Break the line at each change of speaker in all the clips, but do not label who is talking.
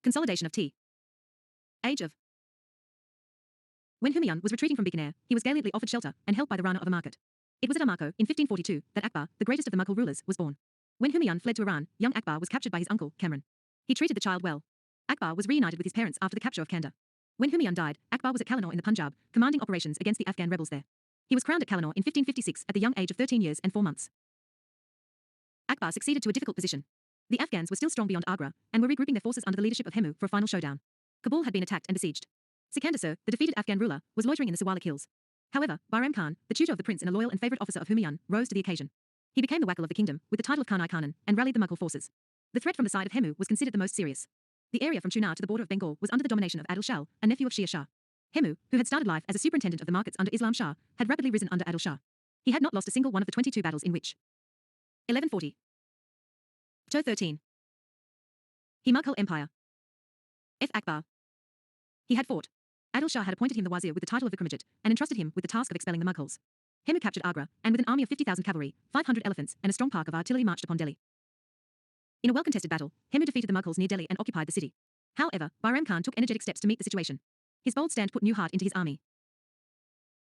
Consolidation of tea. Age of. When Humayun was retreating from Bikaner, he was gallantly offered shelter and helped by the Rana of a market. It was at Amarko in 1542 that Akbar, the greatest of the Mughal rulers, was born. When Humayun fled to Iran, young Akbar was captured by his uncle, Kamran. He treated the child well. Akbar was reunited with his parents after the capture of Kandahar. When Humayun died, Akbar was at Kallanur in the Punjab, commanding operations against the Afghan rebels there. He was crowned at Kallanur in 1556 at the young age of 13 years and 4 months. Akbar succeeded to a difficult position. The Afghans were still strong beyond Agra, and were regrouping their forces under the leadership of Hemu for a final showdown. Kabul had been attacked and besieged. Sikandar Sir, the defeated Afghan ruler, was loitering in the Siwalik hills. However, Bahram Khan, the tutor of the prince and a loyal and favourite officer of Humayun, rose to the occasion. He became the Wakil of the kingdom, with the title of Khan-i-Khanan, and rallied the Mughal forces. The threat from the side of Hemu was considered the most serious. The area from Chunar to the border of Bengal was under the domination of Adil Shah, a nephew of Shir Shah. Hemu, who had started life as a superintendent of the markets under Islam Shah, had rapidly risen under Adil Shah. He had not lost a single one of the 22 battles in which 1140 to 13. He Mughal Empire. F. Akbar. He had fought. Adil Shah had appointed him the wazir with the title of Vikramajit, and entrusted him with the task of expelling the Mughals. Hemu captured Agra, and with an army of 50,000 cavalry, 500 elephants, and a strong park of artillery marched upon Delhi. In a well-contested battle, Hemu defeated the Mughals near Delhi and occupied the city. However, Bahram Khan took energetic steps to meet the situation. His bold stand put new heart into his army,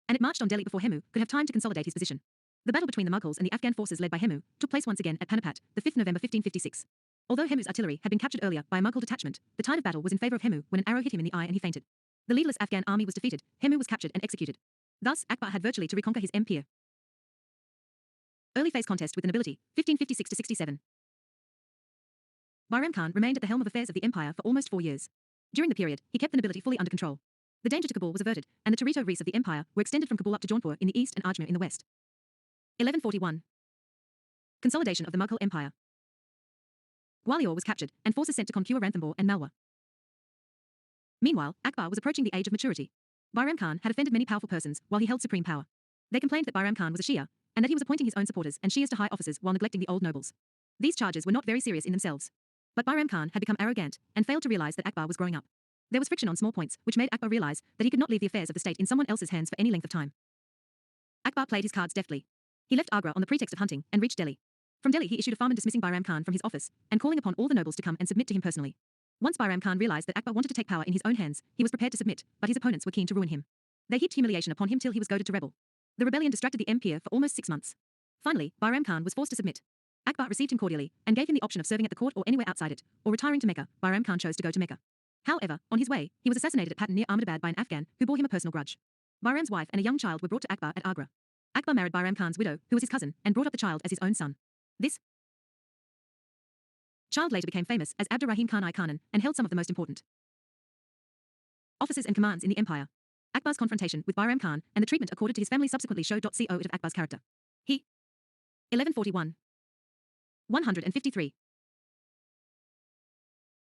and it marched on Delhi before Hemu could have time to consolidate his position. The battle between the Mughals and the Afghan forces led by Hemu took place once again at Panipat, the 5th November 1556. Although Hemu's artillery had been captured earlier by a Mughal detachment, the tide of battle was in favour of Hemu when an arrow hit him in the eye and he fainted. The leaderless Afghan army was defeated, Hemu was captured and executed. Thus, Akbar had virtually to reconquer his empire. Early phase contest with the nobility, 1556 to 67. Bahram Khan remained at the helm of affairs of the empire for almost 4 years. During the period, he kept the nobility fully under control. The danger to Kabul was averted, and the Tarito reefs of the empire were extended from Kabul up to Jaunpur in the east and Ajmer in the west. 1141. Consolidation of the Mughal Empire. Gwalior was captured, and forces sent to conquer Ranthambore and Malwa. Meanwhile, Akbar was approaching the age of maturity. Bahram Khan had offended many powerful persons while he held supreme power. They complained that Bahram Khan was a Shia, and that he was appointing his own supporters and Shias to high offices while neglecting the old nobles. These charges were not very serious in themselves. But Bahram Khan had become arrogant, and failed to realize that Akbar was growing up. There was friction on small points, which made Akbar realize that he could not leave the affairs of the state in someone else's hands for any length of time. Akbar played his cards deftly. He left Agra on the pretext of hunting, and reached Delhi. From Delhi he issued a farman dismissing Bahram Khan from his office, and calling upon all the nobles to come and submit to him personally. Once Bahram Khan realized that Akbar wanted to take power in his own hands, he was prepared to submit, but his opponents were keen to ruin him. They heaped humiliation upon him till he was goaded to rebel. The rebellion distracted the empire for almost 6 months. Finally, Bahram Khan was forced to submit. Akbar received him cordially, and gave him the option of serving at the court or anywhere outside it, or retiring to Mecca. Bahram Khan chose to go to Mecca. However, on his way, he was assassinated at Patan near Ahmedabad by an Afghan, who bore him a personal grudge. Bahram's wife and a young child were brought to Akbar at Agra. Akbar married Bahram Khan's widow, who was his cousin, and brought up the child as his own son. This child later became famous as Abdurrahim Khan-i-Khanan, and held some of the most important offices and commands in the empire. Akbar's confrontation with Bahram Khan and the treatment accorded to his family subsequently showed co it of Akbar's character. He 1141 153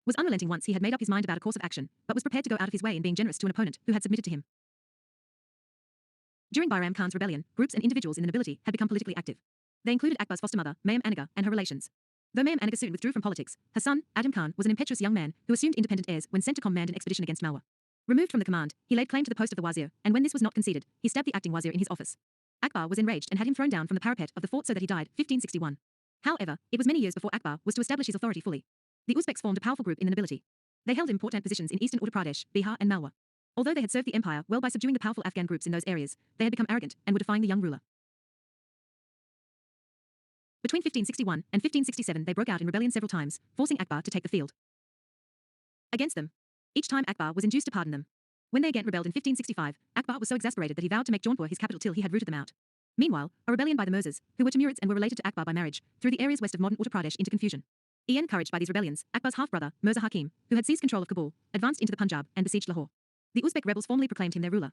was unrelenting once he had made up his mind about a course of action, but was prepared to go out of his way in being generous to an opponent who had submitted to him. During Bahram Khan's rebellion, groups and individuals in the nobility had become politically active. They included Akbar's foster mother, Mayam Aniga, and her relations. Though Mayam Aniga soon withdrew from politics, her son, Adam Khan, was an impetuous young man who assumed independent airs when sent to command an expedition against Malwa. Removed from the command, he laid claim to the post of the wazir, and when this was not conceded, he stabbed the acting wazir in his office. Akbar was enraged and had him thrown down from the parapet of the fort so that he died, 1561. However, it was many years before Akbar was to establish his authority fully. The Uzbeks formed a powerful group in the nobility. They held important positions in eastern Uttar Pradesh, Bihar and Malwa. Although they had served the empire well by subduing the powerful Afghan groups in those areas, they had become arrogant and were defying the young ruler. Between 1561 and 1567 they broke out in rebellion several times, forcing Akbar to take the field against them. Each time Akbar was induced to pardon them. When they again rebelled in 1565, Akbar was so exasperated that he vowed to make Jaunpur his capital till he had rooted them out. Meanwhile, a rebellion by the Mirzas, who were Timurids and were related to Akbar by marriage, threw the areas west of modern Uttar Pradesh into confusion. Encouraged by these rebellions, Akbar's half-brother, Mirza Hakim, who had seized control of Kabul, advanced into the Punjab and besieged Lahore. The Uzbek rebels formally proclaimed him their ruler.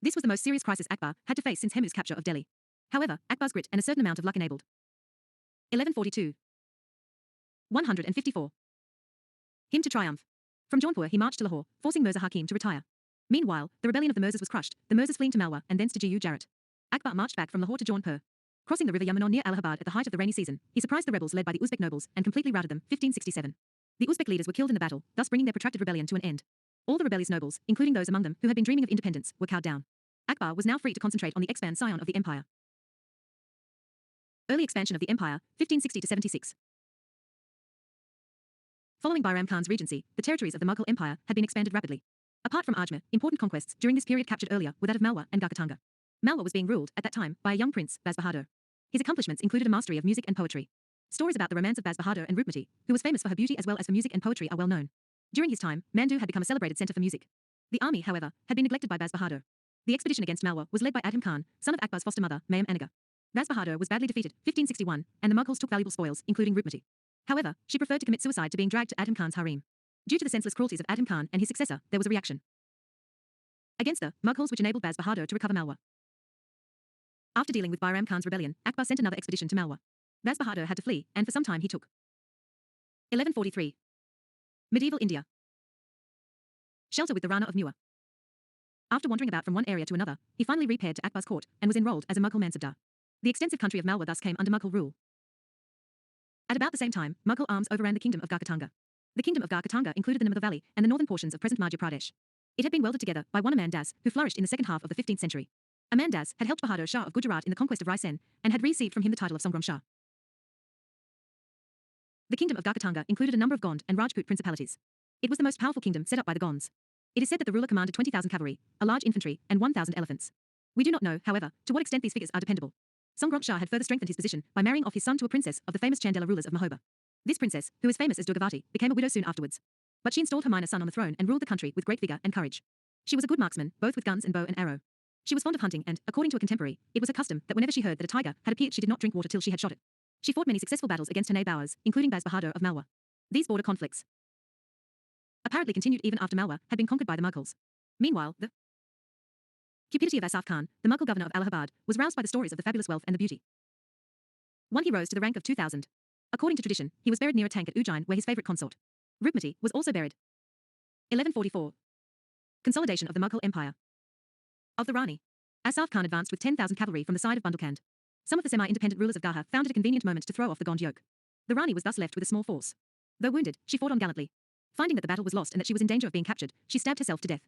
This was the most serious crisis Akbar had to face since Hemu's capture of Delhi. However, Akbar's grit and a certain amount of luck enabled 1142 154 him to triumph. From Jaunpur he marched to Lahore, forcing Mirza Hakim to retire. Meanwhile, the rebellion of the Mirzas was crushed, the Mirzas fleeing to Malwa and thence to Gu-Jarat. Akbar marched back from Lahore to Jaunpur. Crossing the river Yamuna near Allahabad at the height of the rainy season, he surprised the rebels led by the Uzbek nobles and completely routed them, 1567. The Uzbek leaders were killed in the battle, thus bringing their protracted rebellion to an end. All the rebellious nobles, including those among them who had been dreaming of independence, were cowed down. Akbar was now free to concentrate on the expand scion of the empire. Early expansion of the empire, 1560 to 76. Following Bairam Khan's regency, the territories of the Mughal Empire had been expanded rapidly. Apart from Ajmer, important conquests during this period captured earlier were that of Malwa and Garkatanga. Malwa was being ruled, at that time, by a young prince, Baz Bahadur. His accomplishments included a mastery of music and poetry. Stories about the romance of Baz Bahadur and Rupmati, who was famous for her beauty as well as for music and poetry, are well known. During his time, Mandu had become a celebrated centre for music. The army, however, had been neglected by Baz Bahadur. The expedition against Malwa was led by Adham Khan, son of Akbar's foster mother, Mayam Anaga. Baz Bahadur was badly defeated, 1561, and the Mughals took valuable spoils, including Rupmati. However, she preferred to commit suicide to being dragged to Adham Khan's harem. Due to the senseless cruelties of Adham Khan and his successor, there was a reaction against the Mughals which enabled Baz Bahadur to recover Malwa. After dealing with Bairam Khan's rebellion, Akbar sent another expedition to Malwa. Baz Bahadur had to flee, and for some time he took 1143. Medieval India. Shelter with the Rana of Muir. After wandering about from one area to another, he finally repaired to Akbar's court and was enrolled as a Mughal Mansabdar. The extensive country of Malwa thus came under Mughal rule. At about the same time, Mughal arms overran the kingdom of Garkatanga. The kingdom of Garkatanga included the Namma Valley and the northern portions of present Madhya Pradesh. It had been welded together by one Aman Das, who flourished in the second half of the 15th century. Aman Das had helped Bahadur Shah of Gujarat in the conquest of Raisen and had received from him the title of Sangram Shah. The kingdom of Garkatanga included a number of Gond and Rajput principalities. It was the most powerful kingdom set up by the Gonds. It is said that the ruler commanded 20,000 cavalry, a large infantry, and 1,000 elephants. We do not know, however, to what extent these figures are dependable. Sangram Shah had further strengthened his position by marrying off his son to a princess of the famous Chandela rulers of Mahoba. This princess, who is famous as Durgavati, became a widow soon afterwards. But she installed her minor son on the throne and ruled the country with great vigor and courage. She was a good marksman, both with guns and bow and arrow. She was fond of hunting and, according to a contemporary, it was her custom that whenever she heard that a tiger had appeared she did not drink water till she had shot it. She fought many successful battles against her neighbours, including Baz Bahadur of Malwa. These border conflicts apparently continued even after Malwa had been conquered by the Mughals. Meanwhile, the cupidity of Asaf Khan, the Mughal governor of Allahabad, was roused by the stories of the fabulous wealth and the beauty. One he rose to the rank of 2,000. According to tradition, he was buried near a tank at Ujjain where his favourite consort, Rupmati, was also buried. 1144. Consolidation of the Mughal Empire. Of the Rani. Asaf Khan advanced with 10,000 cavalry from the side of Bundelkhand. Some of the semi-independent rulers of Gaha found it a convenient moment to throw off the Gond yoke. The Rani was thus left with a small force. Though wounded, she fought on gallantly. Finding that the battle was lost and that she was in danger of being captured, she stabbed herself to death.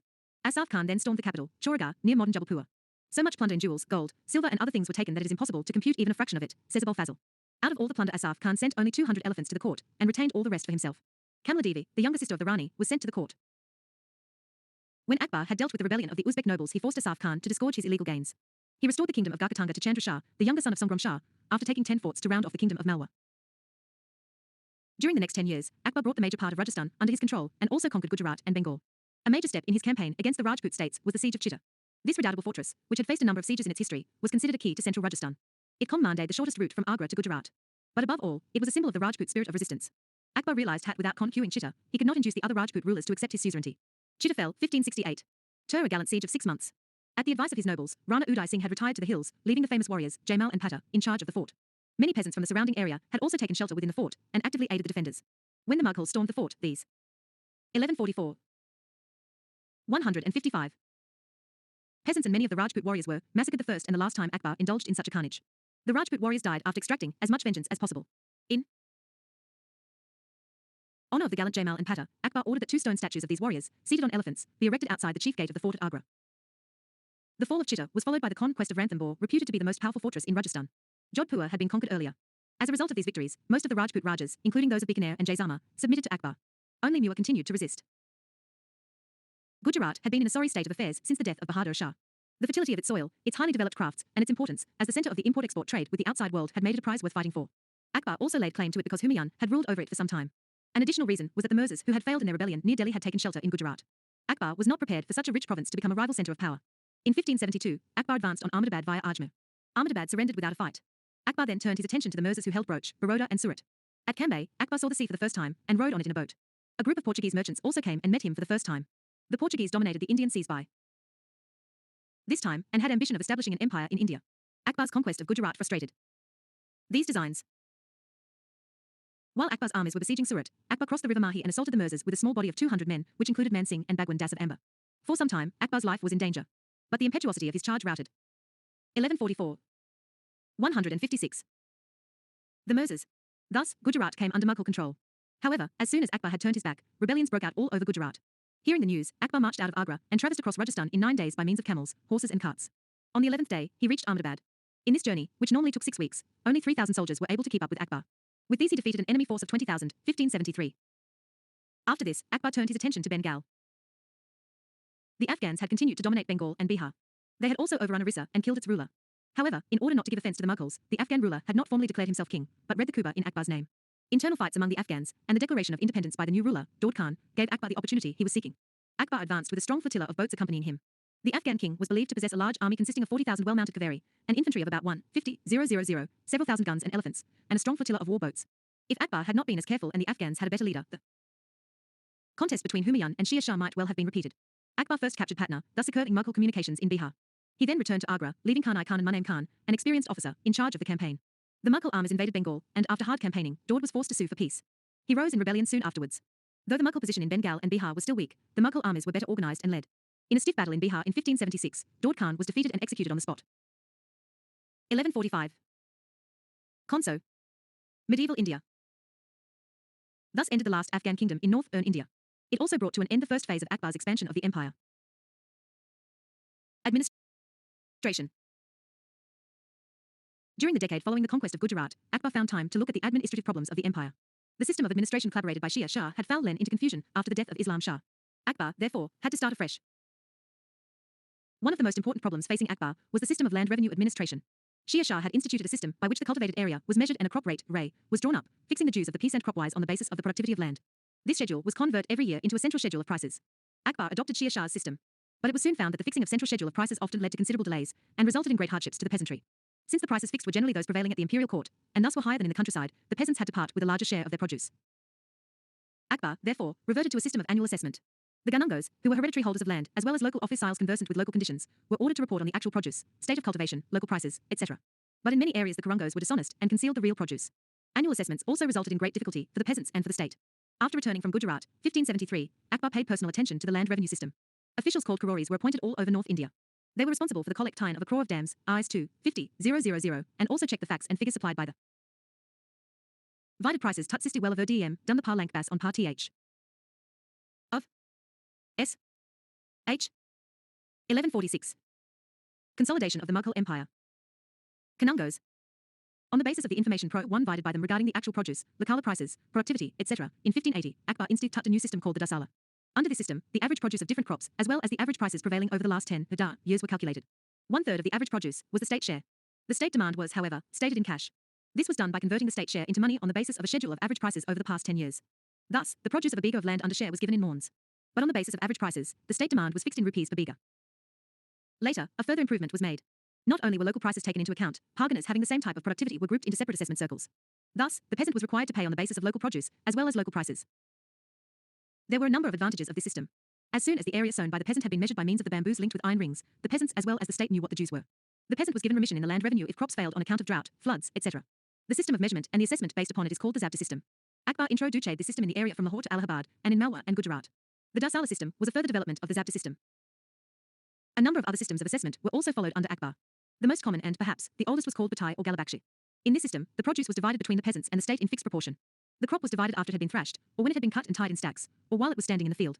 Asaf Khan then stormed the capital, Chauragarh, near modern Jabalpur. So much plunder in jewels, gold, silver and other things were taken that it is impossible to compute even a fraction of it, says Abul Fazl. Out of all the plunder Asaf Khan sent only 200 elephants to the court, and retained all the rest for himself. Kamaladevi, the younger sister of the Rani, was sent to the court. When Akbar had dealt with the rebellion of the Uzbek nobles, he forced Asaf Khan to disgorge his illegal gains. He restored the kingdom of Garkatanga to Chandra Shah, the younger son of Sangram Shah, after taking 10 forts to round off the kingdom of Malwa. During the next 10 years, Akbar brought the major part of Rajasthan under his control and also conquered Gujarat and Bengal. A major step in his campaign against the Rajput states was the siege of Chitta. This redoubtable fortress, which had faced a number of sieges in its history, was considered a key to central Rajasthan. It commanded the shortest route from Agra to Gujarat. But above all, it was a symbol of the Rajput spirit of resistance. Akbar realized that without conquering Chitta, he could not induce the other Rajput rulers to accept his suzerainty. Chitta fell, 1568. Tur a gallant siege of 6 months. At the advice of his nobles, Rana Uday Singh had retired to the hills, leaving the famous warriors, Jaimal and Pata, in charge of the fort. Many peasants from the surrounding area had also taken shelter within the fort, and actively aided the defenders. When the Mughals stormed the fort, these 1144. 155. Peasants and many of the Rajput warriors were massacred the first and the last time Akbar indulged in such a carnage. The Rajput warriors died after extracting as much vengeance as possible. In honor of the gallant Jaimal and Pata, Akbar ordered that 2 stone statues of these warriors, seated on elephants, be erected outside the chief gate of the fort at Agra. The fall of Chitta was followed by the conquest of Ranthambore, reputed to be the most powerful fortress in Rajasthan. Jodhpur had been conquered earlier. As a result of these victories, most of the Rajput Rajas, including those of Bikaner and Jaisalmer, submitted to Akbar. Only Muir continued to resist. Gujarat had been in a sorry state of affairs since the death of Bahadur Shah. The fertility of its soil, its highly developed crafts, and its importance as the centre of the import-export trade with the outside world had made it a prize worth fighting for. Akbar also laid claim to it because Humayun had ruled over it for some time. An additional reason was that the Mirzas who had failed in their rebellion near Delhi had taken shelter in Gujarat. Akbar was not prepared for such a rich province to become a rival centre of power. In 1572, Akbar advanced on Ahmedabad via Ajmer. Ahmedabad surrendered without a fight. Akbar then turned his attention to the Mirzas who held Broach, Baroda and Surat. At Cambay, Akbar saw the sea for the first time and rode on it in a boat. A group of Portuguese merchants also came and met him for the first time. The Portuguese dominated the Indian seas by this time and had ambition of establishing an empire in India. Akbar's conquest of Gujarat frustrated these designs. While Akbar's armies were besieging Surat, Akbar crossed the river Mahi and assaulted the Mirzas with a small body of 200 men, which included Man Singh and Bhagwan Das of Amber. For some time, Akbar's life was in danger. But the impetuosity of his charge routed 1144. 156. The Mirzas. Thus, Gujarat came under Mughal control. However, as soon as Akbar had turned his back, rebellions broke out all over Gujarat. Hearing the news, Akbar marched out of Agra and traversed across Rajasthan in 9 days by means of camels, horses and carts. On the 11th day, he reached Ahmedabad. In this journey, which normally took 6 weeks, only 3,000 soldiers were able to keep up with Akbar. With these he defeated an enemy force of 20,000, 1573. After this, Akbar turned his attention to Bengal. The Afghans had continued to dominate Bengal and Bihar. They had also overrun Orissa and killed its ruler. However, in order not to give offense to the Mughals, the Afghan ruler had not formally declared himself king, but read the Kuba in Akbar's name. Internal fights among the Afghans, and the declaration of independence by the new ruler, Daud Khan, gave Akbar the opportunity he was seeking. Akbar advanced with a strong flotilla of boats accompanying him. The Afghan king was believed to possess a large army consisting of 40,000 well-mounted cavalry, and infantry of about 150,000, several thousand guns and elephants, and a strong flotilla of war boats. If Akbar had not been as careful and the Afghans had a better leader, the contest between Humayun and Shir Shah might well have been repeated. Akbar first captured Patna, thus occurring Mughal communications in Bihar. He then returned to Agra, leaving Khan I Khan and Munaim Khan, an experienced officer, in charge of the campaign. The Mughal armies invaded Bengal, and after hard campaigning, Daud was forced to sue for peace. He rose in rebellion soon afterwards. Though the Mughal position in Bengal and Bihar was still weak, the Mughal armies were better organized and led. In a stiff battle in Bihar in 1576, Daud Khan was defeated and executed on the spot. 1145. Conso. Medieval India. Thus ended the last Afghan kingdom in northern India. It also brought to an end the first phase of Akbar's expansion of the empire. Administration. During the decade following the conquest of Gujarat, Akbar found time to look at the administrative problems of the empire. The system of administration collaborated by Shir Shah had fallen into confusion after the death of Islam Shah. Akbar, therefore, had to start afresh. One of the most important problems facing Akbar was the system of land revenue administration. Shir Shah had instituted a system by which the cultivated area was measured and a crop rate, ray, was drawn up, fixing the dues of the peasant cropwise on the basis of the productivity of land. This schedule was converted every year into a central schedule of prices. Akbar adopted Shir Shah's system. But it was soon found that the fixing of central schedule of prices often led to considerable delays and resulted in great hardships to the peasantry. Since the prices fixed were generally those prevailing at the imperial court, and thus were higher than in the countryside, the peasants had to part with a larger share of their produce. Akbar, therefore, reverted to a system of annual assessment. The Ganungos, who were hereditary holders of land, as well as local officials conversant with local conditions, were ordered to report on the actual produce, state of cultivation, local prices, etc. But in many areas the Kurungos were dishonest and concealed the real produce. Annual assessments also resulted in great difficulty for the peasants and for the state. After returning from Gujarat, 1573, Akbar paid personal attention to the land revenue system. Officials called Kuroris were appointed all over North India. They were responsible for the collecting of a crore of dams, Is 2, 50,000, and also checked the facts and figures supplied by the Vided prices tut sisti well of dem, done the par lank bass on par th. Of S. H. 1146. Consolidation of the Mughal Empire. Kanungos. On the basis of the information pro-1 provided by them regarding the actual produce, locale prices, productivity, etc., in 1580, Akbar instituted a new system called the Dasala. Under this system, the average produce of different crops, as well as the average prices prevailing over the last 10 years were calculated. 1/3 of the average produce was the state share. The state demand was, however, stated in cash. This was done by converting the state share into money on the basis of a schedule of average prices over the past 10 years. Thus, the produce of a biga of land under share was given in maunds. But on the basis of average prices, the state demand was fixed in rupees per biga. Later, a further improvement was made. Not only were local prices taken into account, parganas having the same type of productivity were grouped into separate assessment circles. Thus, the peasant was required to pay on the basis of local produce, as well as local prices. There were a number of advantages of this system. As soon as the area sown by the peasant had been measured by means of the bamboos linked with iron rings, the peasants as well as the state knew what the dues were. The peasant was given remission in the land revenue if crops failed on account of drought, floods, etc. The system of measurement and the assessment based upon it is called the Zabta system. Akbar introduced this system in the area from Lahore to Allahabad, and in Malwa and Gujarat. The Dasala system was a further development of the Zabta system. A number of other systems of assessment were also followed under Akbar. The most common and, perhaps, the oldest was called Batai or Galabakshi. In this system, the produce was divided between the peasants and the state in fixed proportion. The crop was divided after it had been thrashed, or when it had been cut and tied in stacks, or while it was standing in the field.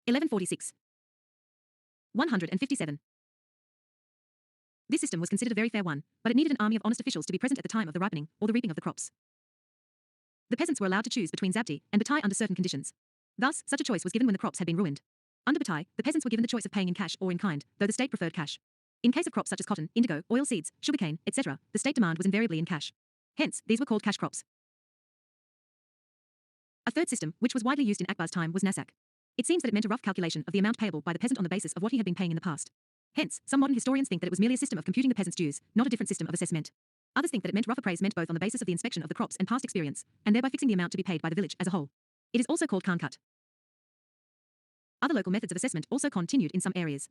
1146. 157. This system was considered a very fair one, but it needed an army of honest officials to be present at the time of the ripening or the reaping of the crops. The peasants were allowed to choose between Zabti and Batai under certain conditions. Thus, such a choice was given when the crops had been ruined. Under Batai, the peasants were given the choice of paying in cash or in kind, though the state preferred cash. In case of crops such as cotton, indigo, oil seeds, sugarcane, etc., the state demand was invariably in cash. Hence, these were called cash crops. A third system, which was widely used in Akbar's time, was Nasak. It seems that it meant a rough calculation of the amount payable by the peasant on the basis of what he had been paying in the past. Hence, some modern historians think that it was merely a system of computing the peasant's dues, not a different system of assessment. Others think that it meant rough appraise meant both on the basis of the inspection of the crops and past experience, and thereby fixing the amount to be paid by the village as a whole. It is also called Khan cut. Other local methods of assessment also continued in some areas.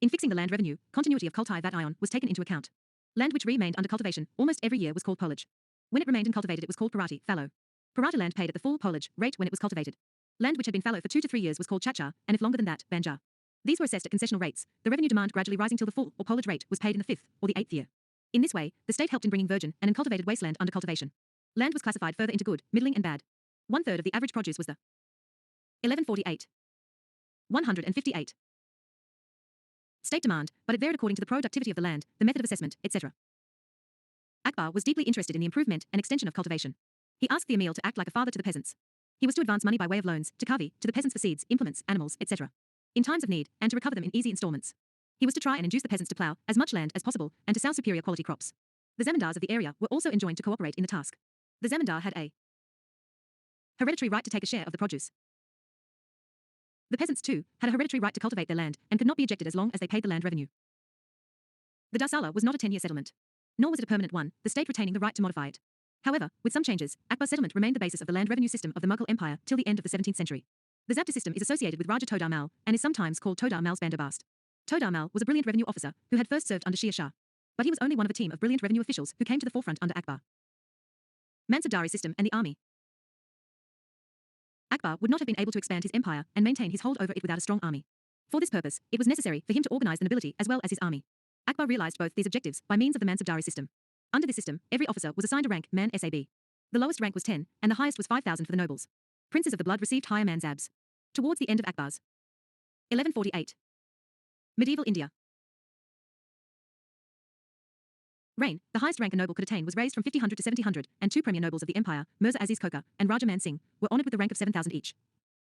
In fixing the land revenue, continuity of culti vat ion was taken into account. Land which remained under cultivation almost every year was called polage. When it remained uncultivated it was called parati, fallow. Parata land paid at the full polage rate when it was cultivated. Land which had been fallow for 2 to 3 years was called chachar, and if longer than that, banjar. These were assessed at concessional rates, the revenue demand gradually rising till the full or polage rate was paid in the 5th or the 8th year. In this way, the state helped in bringing virgin and uncultivated wasteland under cultivation. Land was classified further into good, middling and bad. 1/3 of the average produce was the 1148. 158. State demand, but it varied according to the productivity of the land, the method of assessment, etc. Akbar was deeply interested in the improvement and extension of cultivation. He asked the Emil to act like a father to the peasants. He was to advance money by way of loans to Kavi, to the peasants for seeds, implements, animals, etc. in times of need, and to recover them in easy installments. He was to try and induce the peasants to plough as much land as possible and to sow superior quality crops. The zamindars of the area were also enjoined to cooperate in the task. The zamindar had a hereditary right to take a share of the produce. The peasants, too, had a hereditary right to cultivate their land and could not be ejected as long as they paid the land revenue. The Darsala was not a 10-year settlement. Nor was it a permanent one, the state retaining the right to modify it. However, with some changes, Akbar's settlement remained the basis of the land revenue system of the Mughal Empire till the end of the 17th century. The Zabta system is associated with Raja Todar Mal and is sometimes called Todar Mal's Bandobast. Todar Mal was a brilliant revenue officer who had first served under Sher Shah. But he was only one of a team of brilliant revenue officials who came to the forefront under Akbar. Mansabdari system and the army. Akbar would not have been able to expand his empire and maintain his hold over it without a strong army. For this purpose, it was necessary for him to organize the nobility as well as his army. Akbar realized both these objectives by means of the Mansabdari system. Under this system, every officer was assigned a rank, Man Sab. The lowest rank was 10, and the highest was 5,000 for the nobles. Princes of the blood received higher Mansabs. Towards the end of Akbar's 1148. Medieval India. Reign, the highest rank a noble could attain was raised from 5000 to 7000, and two premier nobles of the empire, Mirza Aziz Kokar and Raja Man Singh, were honoured with the rank of 7,000 each.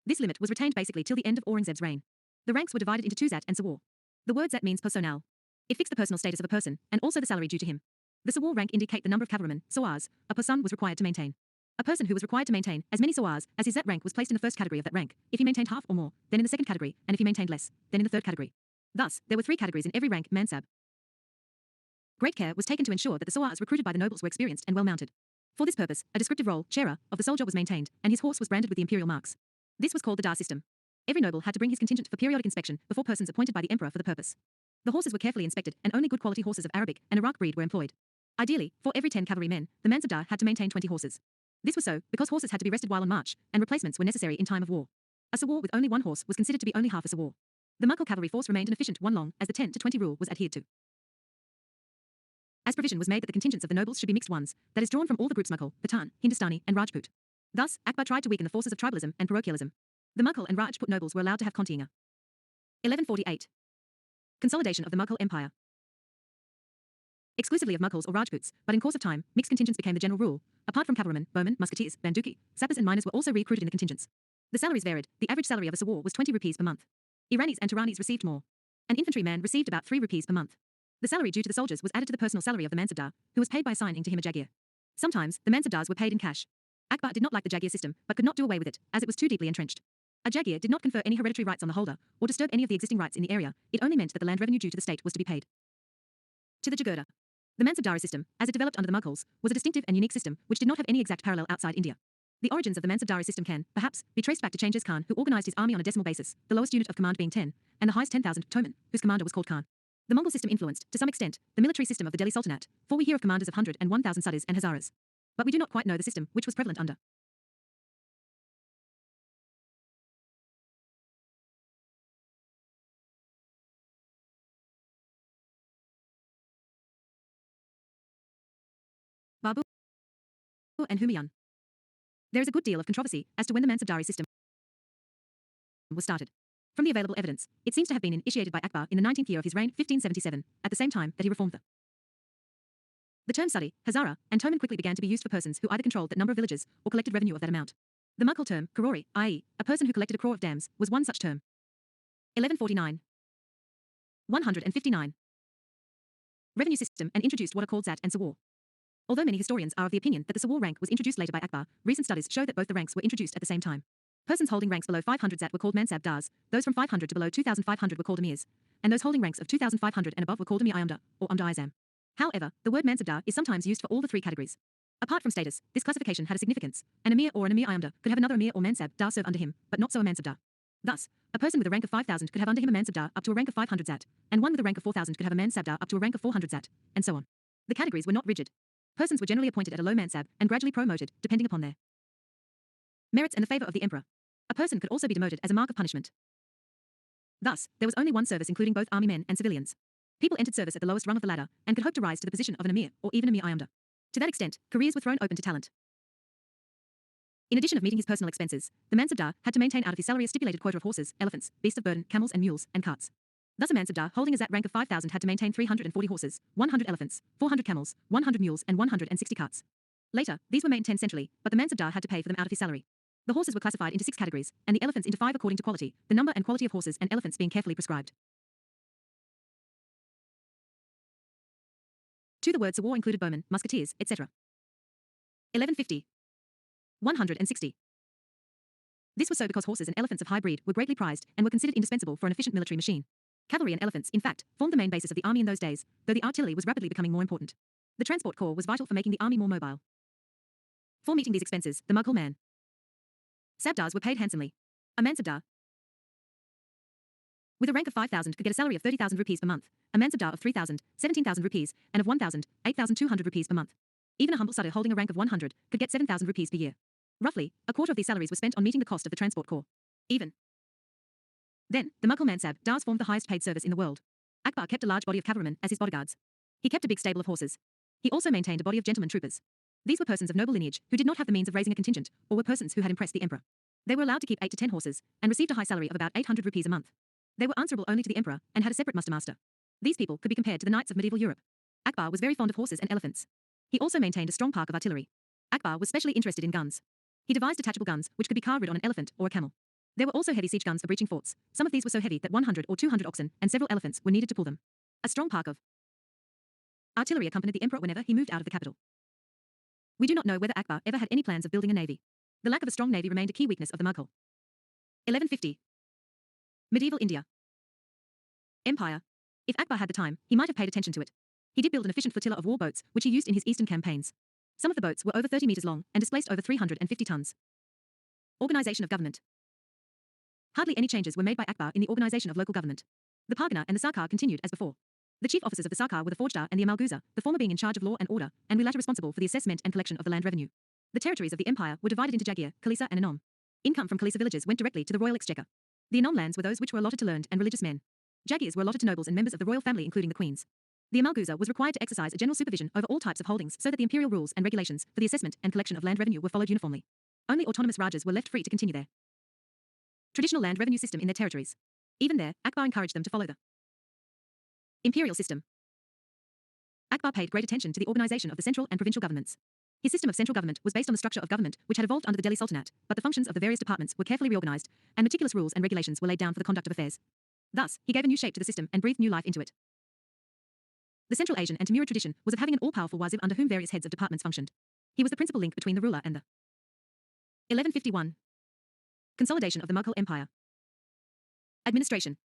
This limit was retained basically till the end of Aurangzeb's reign. The ranks were divided into two Zat and Sawar. The word Zat means personnel. It fixed the personal status of a person, and also the salary due to him. The Sawar rank indicate the number of cavalrymen, Sawars, a person was required to maintain. A person who was required to maintain as many Sawars as his Zat rank was placed in the first category of that rank, if he maintained half or more, then in the second category, and if he maintained less, then in the third category. Thus, there were three categories in every rank, Mansab. Great care was taken to ensure that the Sawars recruited by the nobles were experienced and well mounted. For this purpose, a descriptive role, Chera, of the soldier was maintained, and his horse was branded with the imperial marks. This was called the Dar system. Every noble had to bring his contingent for periodic inspection before persons appointed by the emperor for the purpose. The horses were carefully inspected, and only good quality horses of Arabic and Iraq breed were employed. Ideally, for every 10 cavalry men, the Mansabdar had to maintain 20 horses. This was so because horses had to be rested while on march, and replacements were necessary in time of war. A Sawar with only one horse was considered to be only half a Sawar. The Mughal cavalry force remained an efficient one long as the 10 to 20 rule was adhered to. As provision was made that the contingents of the nobles should be mixed ones, that is drawn from all the groups Mughal, Pathan, Hindustani, and Rajput. Thus, Akbar tried to weaken the forces of tribalism and parochialism. The Mughal and Rajput nobles were allowed to have Kontinga. 1148. Consolidation of the Mughal Empire. Exclusively of Mughals or Rajputs, but in course of time, mixed contingents became the general rule. Apart from cavalrymen, bowmen, musketeers, banduki, sappers and miners were also recruited in the contingents. The salaries varied. The average salary of a Sawar was 20 rupees per month. Iranis and Turanis received more. An infantryman received about 3 rupees per month. The salary due to the soldiers was added to the personal salary of the Mansabdar, who was paid by assigning to him a Jaghir. Sometimes, the Mansabdars were paid in cash. Akbar did not like the Jaghir system, but could not do away with it, as it was too deeply entrenched. A Jaghir did not confer any hereditary rights on the holder, or disturb any of the existing rights in the area. It only meant that the land revenue due to the state was to be paid. To the Jagirda. The Mansabdari system, as it developed under the Mughals, was a distinctive and unique system which did not have any exact parallel outside India. The origins of the Mansabdari system can, perhaps, be traced back to Genghis Khan, who organized his army on a decimal basis, the lowest unit of command being 10, and the highest 10,000, Toman, whose commander was called Khan. The Mongol system influenced, to some extent, the military system of the Delhi Sultanate, for we hear of commanders of 100 and 1,000 Sardars and Hazaras. But we do not quite know the system which was prevalent under. Babu and Humayun. There is a good deal of controversy as to when the Mansabdari system was started. From the available evidence, it seems to have been initiated by Akbar in the 19th year of his reign, 1577, at the same time that he reformed the term Sadi, Hazara, and Toman quickly began to be used for persons who either controlled that number of villages or collected revenue of that amount. The Mughal term, Karori, i.e., a person who collected a crore of dams, was one such term. 1149. 159. Revenue system and introduced what are called Zat and Sawar. Although many historians are of the opinion that the Sawar rank was introduced later by Akbar, recent studies show that both the ranks were introduced at the same time. Persons holding ranks below 500 Zat were called Mansab Dars, those from 500 to below 2,500 were called Amirs, and those holding ranks of 2,500 and above were called Amir Iamda, or Umda Izam. However, the word Mansabdar is sometimes used for all the three categories. Apart from status, this classification had a significance. An Amir or an Amir Iamda could have another Amir or Mansab Dar serve under him, but not so a Mansabdar. Thus, a person with a rank of 5,000 could have under him a Mansabdar up to a rank of 500 Zat, and one with a rank of 4,000 could have a Mansabdar up to a rank of 400 Zat, and so on. The categories were not rigid. Persons were generally appointed at a low Mansab and gradually promoted, depending upon their merits and the favor of the emperor. A person could also be demoted as a mark of punishment. Thus, there was only one service including both army men and civilians. People entered service at the lowest rung of the ladder and could hope to rise to the position of an Amir or even Amir Iamda. To that extent, careers were thrown open to talent. In addition of meeting his personal expenses, the Mansabdar had to maintain out of his salary a stipulated quota of horses, elephants, beasts of burden, camels and mules, and carts. Thus a Mansabdar holding a Zat rank of 5,000 had to maintain 340 horses, 100 elephants, 400 camels, 100 mules and 160 carts. Later, these were maintained centrally, but the Mansabdar had to pay for them out of his salary. The horses were classified into 6 categories, and the elephants into 5 according to quality, the number and quality of horses and elephants being carefully prescribed. To the words of war included bowmen, musketeers, etc. 1150. 160. This was so because horses and elephants of high breed were greatly prized and were considered indispensable for an efficient military machine. Cavalry and elephants, in fact, formed the main basis of the army in those days, though the artillery was rapidly becoming more important. The transport corps was vital for making the army more mobile. For meeting these expenses, the Mughal man Sabdars were paid handsomely. A mansabdar with a rank of 5,000 could get a salary of 30,000 rupees per month, a mansabdar of 3,000, 17,000 rupees, and of 1,000, 8,200 rupees per month. Even a humble sardar holding a rank of 100 could get 7,000 rupees per year. Roughly, a quarter of these salaries were spent on meeting the cost of the transport corps. Even then, the Mughal mansabdars formed the highest paid service in the world. Akbar kept a large body of cavalrymen as his bodyguards. He kept a big stable of horses. He also maintained a body of gentlemen troopers. These were persons of noble lineage who did not have the means of raising a contingent, or were persons who had impressed the emperor. They were allowed to keep 8 to 10 horses, and received a high salary of about 800 rupees a month. They were answerable only to the emperor, and had a separate muster. These people could be compared to the knights of medieval Europe. Akbar was very fond of horses and elephants. He also maintained a strong park of artillery. Akbar was specially interested in guns. He devised detachable guns, which could be car-rid on an elephant or a camel. There were also heavy siege guns for breaching forts. Some of these were so heavy that 100 or 200 oxen and several elephants were needed to pull them. A strong park of artillery accompanied the emperor whenever he moved out of the capital. We do not know whether Akbar ever had any plans of building a navy. The lack of a strong navy remained a key weakness of the Mughal. 1150. Medieval India. Empire. If Akbar had the time, he might have paid attention to it. He did build an efficient flotilla of war boats, which he used in his eastern campaigns. Some of the boats were over 30 meters long and displaced over 350 tons. Organization of government. Hardly any changes were made by Akbar in the organization of local government. The Pargana and the Sarkar continued as before. The chief officers of the Sarkar were the Faujdar and the Amalguza, the former being in charge of law and order, and the latter responsible for the assessment and collection of the land revenue. The territories of the empire were divided into Jagir, Khalisa and Anom. Income from Khalisa villages went directly to the royal exchequer. The Anom lands were those which were allotted to learned and religious men. Jagirs were allotted to nobles and members of the royal family including the queens. The Amalguza was required to exercise a general supervision over all types of holdings so that the imperial rules and regulations for the assessment and collection of land revenue were followed uniformly. Only autonomous rajas were left free to continue their traditional land revenue system in their territories. Even there, Akbar encouraged them to follow the imperial system. Akbar paid great attention to the organization of the central and provincial governments. His system of central government was based on the structure of government which had evolved under the Delhi Sultanate, but the functions of the various departments were carefully reorganized, and meticulous rules and regulations were laid down for the conduct of affairs. Thus, he gave a new shape to the system and breathed new life into it. The Central Asian and Timurid tradition was of having an all-powerful wazir under whom various heads of departments functioned. He was the principal link between the ruler and the 1151. Consolidation of the Mughal Empire. Administration.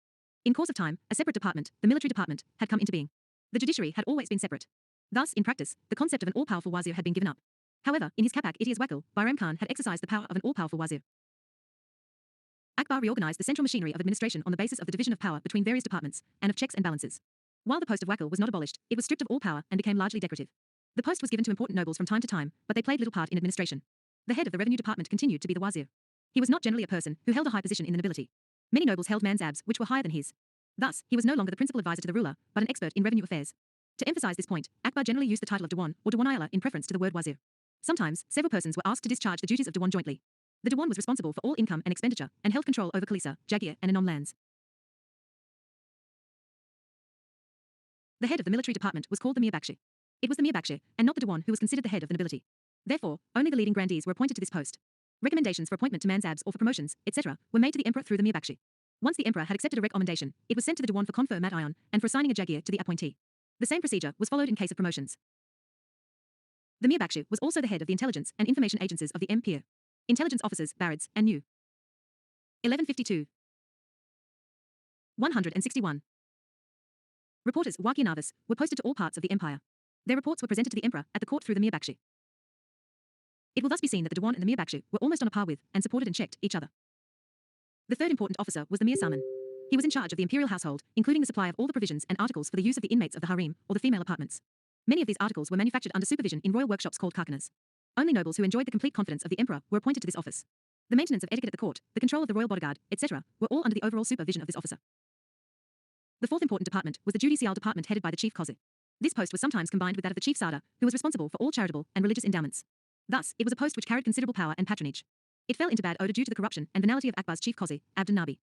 In course of time, a separate department, the military department, had come into being. The judiciary had always been separate. Thus, in practice, the concept of an all-powerful wazir had been given up. However, in his Kapak Itiaz Wakil, Bairam Khan had exercised the power of an all-powerful wazir. Akbar reorganized the central machinery of administration on the basis of the division of power between various departments, and of checks and balances. While the post of Wakil was not abolished, it was stripped of all power and became largely decorative. The post was given to important nobles from time to time, but they played little part in administration. The head of the revenue department continued to be the wazir. He was not generally a person who held a high position in the nobility. Many nobles held mansabs which were higher than his. Thus, he was no longer the principal advisor to the ruler, but an expert in revenue affairs. To emphasize this point, Akbar generally used the title of Diwan or Diwanayala in preference to the word wazir. Sometimes, several persons were asked to discharge the duties of Diwan jointly. The Diwan was responsible for all income and expenditure, and held control over Khalisa, Jagir, and Anom lands. The head of the military department was called the Mirbakshi. It was the Mirbakshi, and not the Diwan who was considered the head of the nobility. Therefore, only the leading grandees were appointed to this post. Recommendations for appointment to mansabs or for promotions, etc., were made to the emperor through the Mirbakshi. Once the emperor had accepted a recommendation, it was sent to the Diwan for confer mat ion, and for assigning a Jagir to the appointee. The same procedure was followed in case of promotions. The Mirbakshi was also the head of the intelligence and information agencies of the empire. Intelligence officers, Barids, and new. 1152. 161. Reporters, Wakianavis, were posted to all parts of the empire. Their reports were presented to the emperor at the court through the Mirbakshi. It will thus be seen that the Diwan and the Mirbakshi were almost on a par with, and supported and checked, each other. The third important officer was the Mir Saman. He was in charge of the imperial household, including the supply of all the provisions and articles for the use of the inmates of the harem, or the female apartments. Many of these articles were manufactured under supervision in royal workshops called karkhanas. Only nobles who enjoyed the complete confidence of the emperor were appointed to this office. The maintenance of etiquette at the court, the control of the royal bodyguard, etc., were all under the overall supervision of this officer. The fourth important department was the judicial department headed by the chief qazi. This post was sometimes combined with that of the chief sardar, who was responsible for all charitable and religious endowments. Thus, it was a post which carried considerable power and patronage. It fell into bad odor due to the corruption and venality of Akbar's chief qazi, Abdun Nabi.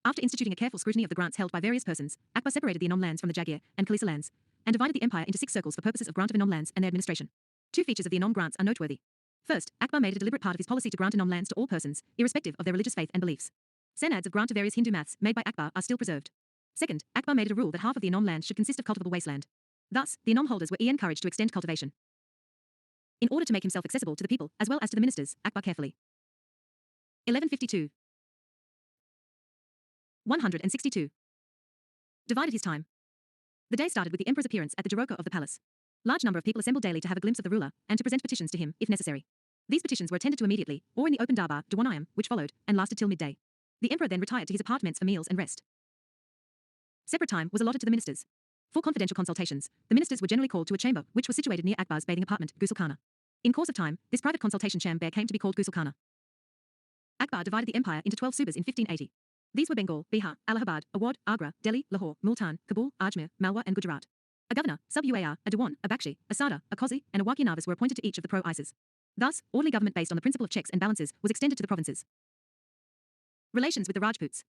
After instituting a careful scrutiny of the grants held by various persons, Akbar separated the Anom lands from the Jagir and Khalisa lands, and divided the empire into 6 circles for purposes of grant of Anom lands and their administration. Two features of the Inam grants are noteworthy. First, Akbar made a deliberate part of his policy to grant Inam lands to all persons, irrespective of their religious faith and beliefs. Senads of grant to various Hindu maths made by Akbar are still preserved. Second, Akbar made it a rule that half of the Inam land should consist of cultivable wasteland. Thus, the Inam holders were encouraged to extend cultivation. In order to make himself accessible to the people, as well as to the ministers, Akbar carefully 1152. 162. Divided his time. The day started with the emperor's appearance at the Jaroka of the palace. Large number of people assembled daily to have a glimpse of the ruler, and to present petitions to him, if necessary. These petitions were attended to immediately, or in the open darbar, Diwanayam, which followed, and lasted till midday. The emperor then retired to his apartments for meals and rest. Separate time was allotted to the ministers. For confidential consultations, the ministers were generally called to a chamber, which was situated near Akbar's bathing apartment, Gusalkhana. In course of time, this private consultation chamber came to be called Gusalkhana. Akbar divided the empire into 12 subas in 1580. These were Bengal, Bihar, Allahabad, Awadh, Agra, Delhi, Lahore, Multan, Kabul, Ajmer, Malwa and Gujarat. A governor, sub-uar, a diwan, a bakshi, a sada, a qazi, and a waqi navas were appointed to each of the pro-Isas. Thus, orderly government based on the principle of checks and balances was extended to the provinces. Relations with the Rajputs.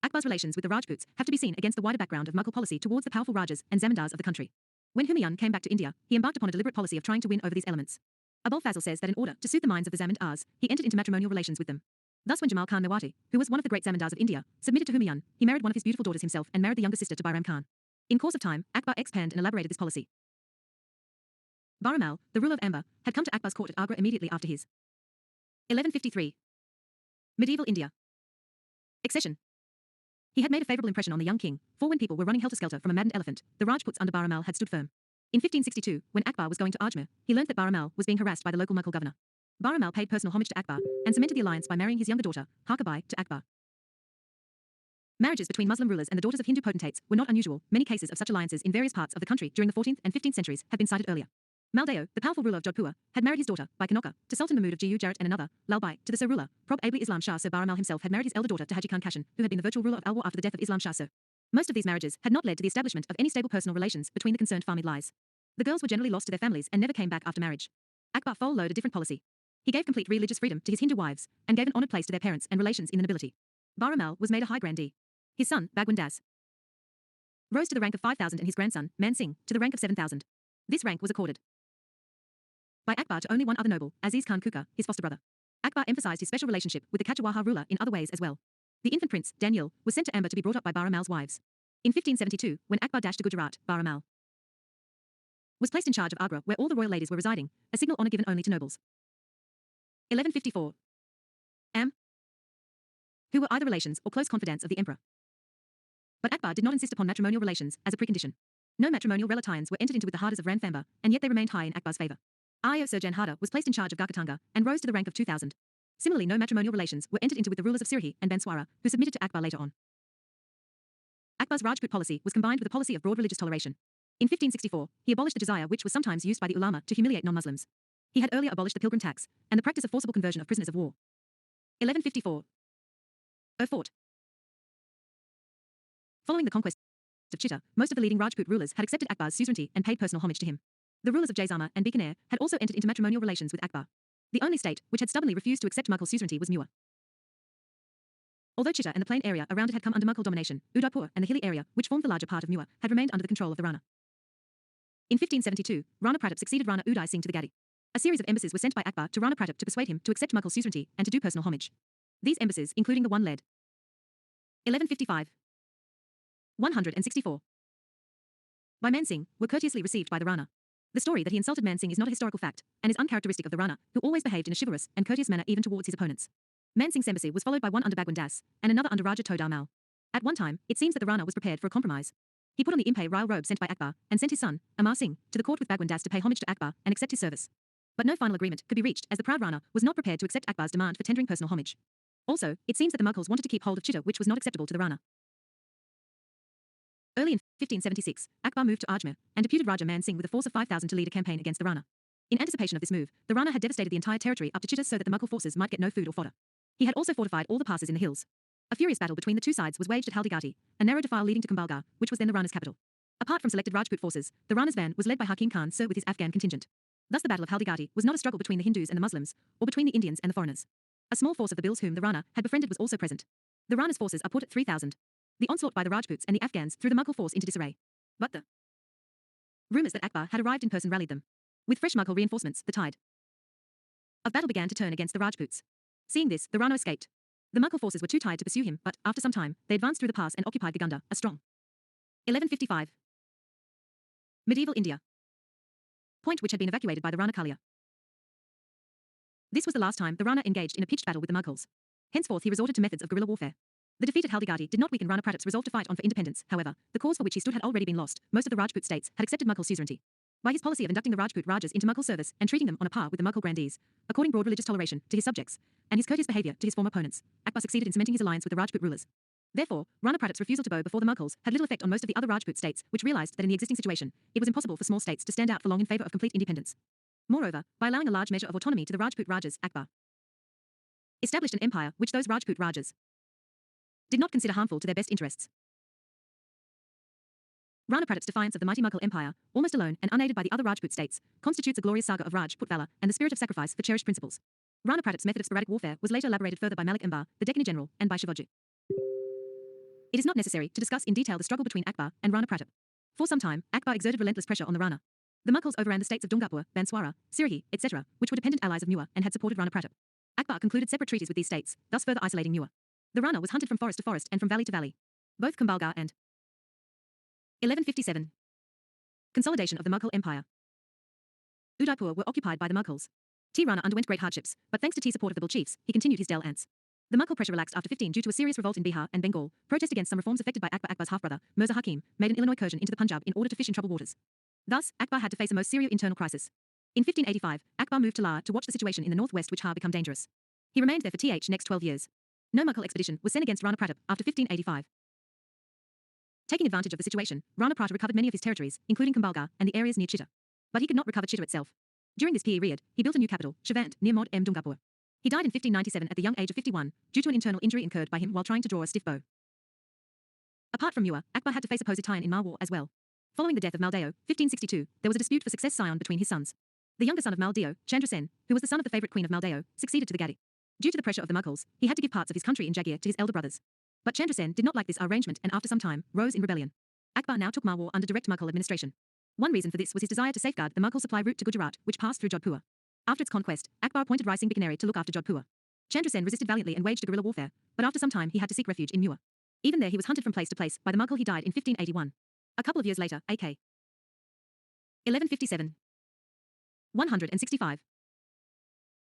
Akbar's relations with the Rajputs have to be seen against the wider background of Mughal policy towards the powerful Rajas and Zamindars of the country. When Humayun came back to India, he embarked upon a deliberate policy of trying to win over these elements. Abul Fazl says that in order to suit the minds of the Zamindars, he entered into matrimonial relations with them. Thus when Jamal Khan Nawati, who was one of the great Zamindars of India, submitted to Humayun, he married one of his beautiful daughters himself and married the younger sister to Bairam Khan. In course of time, Akbar expanded and elaborated this policy. Baramal, the ruler of Amber, had come to Akbar's court at Agra immediately after his 1153. Medieval India. Accession. He had made a favourable impression on the young king, for when people were running helter-skelter from a maddened elephant, the Rajputs under Baramal had stood firm. In 1562, when Akbar was going to Ajmer, he learnt that Baramal was being harassed by the local Mughal governor. Baramal paid personal homage to Akbar, and cemented the alliance by marrying his younger daughter, Harkabai, to Akbar. Marriages between Muslim rulers and the daughters of Hindu potentates were not unusual. Many cases of such alliances in various parts of the country during the 14th and 15th centuries have been cited earlier. Maldeo, the powerful ruler of Jodhpur, had married his daughter, by Kanoka, to Sultan Mahmud of Gu-Jarat and another, Lalbai, to the Sir ruler, probably Islam Shah Sir Baramal himself had married his elder daughter to Haji Khan Kashan, who had been the virtual ruler of Alwar after the death of Islam Shah Sir. Most of these marriages had not led to the establishment of any stable personal relations between the concerned Fahmid. The girls were generally lost to their families and never came back after marriage. Akbar followed a different policy. He gave complete religious freedom to his Hindu wives, and gave an honoured place to their parents and relations in the nobility. Baramal was made a high grandee. His son, Bhagwan Das, rose to the rank of 5,000 and his grandson, Man Singh, to the rank of 7,000. This rank was accorded by Akbar to only one other noble, Aziz Khan Kuka, his foster brother. Akbar emphasized his special relationship with the Kachawaha ruler in other ways as well. The infant prince, Daniel, was sent to Amber to be brought up by Baramal's wives. In 1572, when Akbar dashed to Gujarat, Baramal was placed in charge of Agra, where all the royal ladies were residing, a signal honour given only to nobles. 1154. Who were either relations or close confidants of the emperor. But Akbar did not insist upon matrimonial relations as a precondition. No matrimonial relations were entered into with the Hardars of Ranthambore, and yet they remained high in Akbar's favour. Ayo Surjan Hardar was placed in charge of Garkatanga, and rose to the rank of 2,000. Similarly, no matrimonial relations were entered into with the rulers of Sirhi and Banswara, who submitted to Akbar later on. Akbar's Rajput policy was combined with a policy of broad religious toleration. In 1564, he abolished the jizya which was sometimes used by the ulama to humiliate non-Muslims. He had earlier abolished the pilgrim tax, and the practice of forcible conversion of prisoners of war. 1154. Fort. Following the conquest of Chitta, most of the leading Rajput rulers had accepted Akbar's suzerainty and paid personal homage to him. The rulers of Jaisalmer and Bikaner had also entered into matrimonial relations with Akbar. The only state which had stubbornly refused to accept Mughal suzerainty was Muir. Although Chitta and the plain area around it had come under Mughal domination, Udaipur and the hilly area, which formed the larger part of Muir, had remained under the control of the Rana. In 1572, Rana Pratap succeeded Rana Uday Singh to the Gadi. A series of embassies were sent by Akbar to Rana Pratap to persuade him to accept Mughal suzerainty and to do personal homage. These embassies, including the one led 1155. 164. By Man Singh, were courteously received by the Rana. The story that he insulted Man Singh is not a historical fact, and is uncharacteristic of the Rana, who always behaved in a chivalrous and courteous manner even towards his opponents. Man Singh's embassy was followed by one under Bhagwan Das, and another under Raja Todar Mal. At one time, it seems that the Rana was prepared for a compromise. He put on the impey royal robe sent by Akbar, and sent his son, Amar Singh, to the court with Bhagwan Das to pay homage to Akbar and accept his service. But no final agreement could be reached, as the proud Rana was not prepared to accept Akbar's demand for tendering personal homage. Also, it seems that the Mughals wanted to keep hold of Chitta, which was not acceptable to the Rana. Early in 1576, Akbar moved to Ajmer, and deputed Raja Man Singh with a force of 5,000 to lead a campaign against the Rana. In anticipation of this move, the Rana had devastated the entire territory up to Chitta so that the Mughal forces might get no food or fodder. He had also fortified all the passes in the hills. A furious battle between the two sides was waged at Haldigati, a narrow defile leading to Kumbalgarh, which was then the Rana's capital. Apart from selected Rajput forces, the Rana's van was led by Hakim Khan Sir with his Afghan contingent. Thus the Battle of Haldigati was not a struggle between the Hindus and the Muslims, or between the Indians and the foreigners. A small force of the Bhils whom the Rana had befriended was also present. The Rana's forces are put at 3,000. The onslaught by the Rajputs and the Afghans threw the Mughal force into disarray. But the Rumors that Akbar had arrived in person rallied them. With fresh Mughal reinforcements, the tide of battle began to turn against the Rajputs. Seeing this, the Rana escaped. The Mughal forces were too tired to pursue him, but, after some time, they advanced through the pass and occupied Gagunda, a strong 1155. Medieval India. Point which had been evacuated by the Rana Kalia. This was the last time the Rana engaged in a pitched battle with the Mughals. Henceforth he resorted to methods of guerrilla warfare. The defeat at Haldigati did not weaken Rana Pratap's resolve to fight on for independence, however, the cause for which he stood had already been lost. Most of the Rajput states had accepted Mughal suzerainty. By his policy of inducting the Rajput Rajas into Mughal service and treating them on a par with the Mughal grandees, according broad religious toleration to his subjects, and his courteous behaviour to his former opponents, Akbar succeeded in cementing his alliance with the Rajput rulers. Therefore, Rana Pratap's refusal to bow before the Mughals had little effect on most of the other Rajput states, which realized that in the existing situation, it was impossible for small states to stand out for long in favour of complete independence. Moreover, by allowing a large measure of autonomy to the Rajput Rajas, Akbar established an empire which those Rajput Rajas did not consider harmful to their best interests. Rana Pratap's defiance of the mighty Mughal Empire, almost alone and unaided by the other Rajput states, constitutes a glorious saga of Rajput valor and the spirit of sacrifice for cherished principles. Rana Pratap's method of sporadic warfare was later elaborated further by Malik Ambar, the Deccan general, and by Shivaji. It is not necessary to discuss in detail the struggle between Akbar and Rana Pratap. For some time, Akbar exerted relentless pressure on the Rana. The Mughals overran the states of Dungapur, Banswara, Sirahi, etc., which were dependent allies of Muir and had supported Rana Pratap. Akbar concluded separate treaties with these states, thus further isolating Muir. The Rana was hunted from forest to forest and from valley to valley. Both Kumbalgarh and 1157. Consolidation of the Mughal Empire. Udaipur were occupied by the Mughals. T. Rana underwent great hardships, but thanks to T's support of the Bull chiefs, he continued his dalliance. The Mughal pressure relaxed after 15 due to a serious revolt in Bihar and Bengal. Protest against some reforms effected by Akbar. Akbar's half-brother, Mirza Hakim, made an Illinois incursion into the Punjab in order to fish in troubled waters. Thus, Akbar had to face a most serious internal crisis. In 1585, Akbar moved to Lahore to watch the situation in the northwest which had become dangerous. He remained there for next 12 years. No Mughal expedition was sent against Rana Pratap after 1585. Taking advantage of the situation, Rana Pratap recovered many of his territories, including Kumbalgarh and the areas near Chitta. But he could not recover Chitta itself. During this period, he built a new capital, Shivant, near Mod M. Dungapur. He died in 1597 at the young age of 51, due to an internal injury incurred by him while trying to draw a stiff bow. Apart from Muir, Akbar had to face opposite Tian in Malwar as well. Following the death of Maldeo, 1562, there was a dispute for success scion between his sons. The younger son of Maldeo, Chandra Sen, who was the son of the favourite queen of Maldeo, succeeded to the Gadi. Due to the pressure of the Mughals, he had to give parts of his country in Jagier to his elder brothers. But Chandra Sen did not like this arrangement and after some time, rose in rebellion. Akbar now took Malwar under direct Mughal administration. One reason for this was his desire to safeguard the Mughal supply route to Gujarat, which passed through Jodhpur. After its conquest, Akbar appointed Rai Singh Bikaneri to look after Jodhpur. Chandra Sen resisted valiantly and waged a guerrilla warfare, but after some time he had to seek refuge in Muir. Even there he was hunted from place to place by the Mughal. He died in 1581. A couple of years later, a.k. 1157. 165.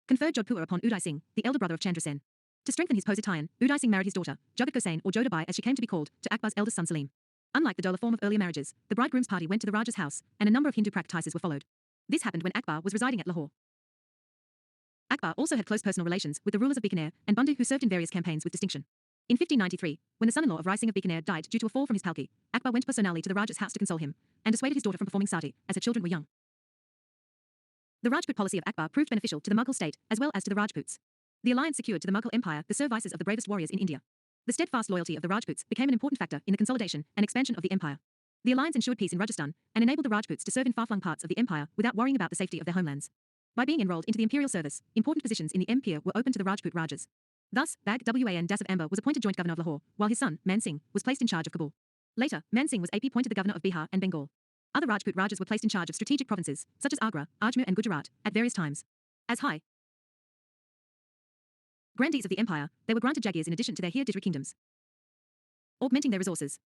Conferred Jodhpur upon Uday Singh, the elder brother of Chandra Sen. To strengthen his position, Uday Singh married his daughter, Jagat Gosain or Jodabai as she came to be called, to Akbar's eldest son Salim. Unlike the Dola form of earlier marriages, the bridegroom's party went to the Raja's house, and a number of Hindu practices were followed. This happened when Akbar was residing at Lahore. Akbar also had close personal relations with the rulers of Bikaner and Bundu, who served in various campaigns with distinction. In 1593, when the son-in-law of Rai Singh of Bikaner died due to a fall from his palki, Akbar went personally to the Raja's house to console him, and dissuaded his daughter from performing sati, as her children were young. The Rajput policy of Akbar proved beneficial to the Mughal state as well as to the Rajputs. The alliance secured to the Mughal Empire the services of the bravest warriors in India. The steadfast loyalty of the Rajputs became an important factor in the consolidation and expansion of the empire. The alliance ensured peace in Rajasthan and enabled the Rajputs to serve in far-flung parts of the empire without worrying about the safety of their homelands. By being enrolled into the imperial service, important positions in the empire were open to the Rajput Rajas. Thus, Bag Wan Das of Amber was appointed joint governor of Lahore, while his son, Man Singh, was placed in charge of Kabul. Later, Man Singh was appointed the governor of Bihar and Bengal. Other Rajput Rajas were placed in charge of strategic provinces, such as Agra, Ajmer and Gujarat, at various times. As high grandees of the empire, they were granted Jagirs in addition to their hereditary kingdoms, augmenting their resources.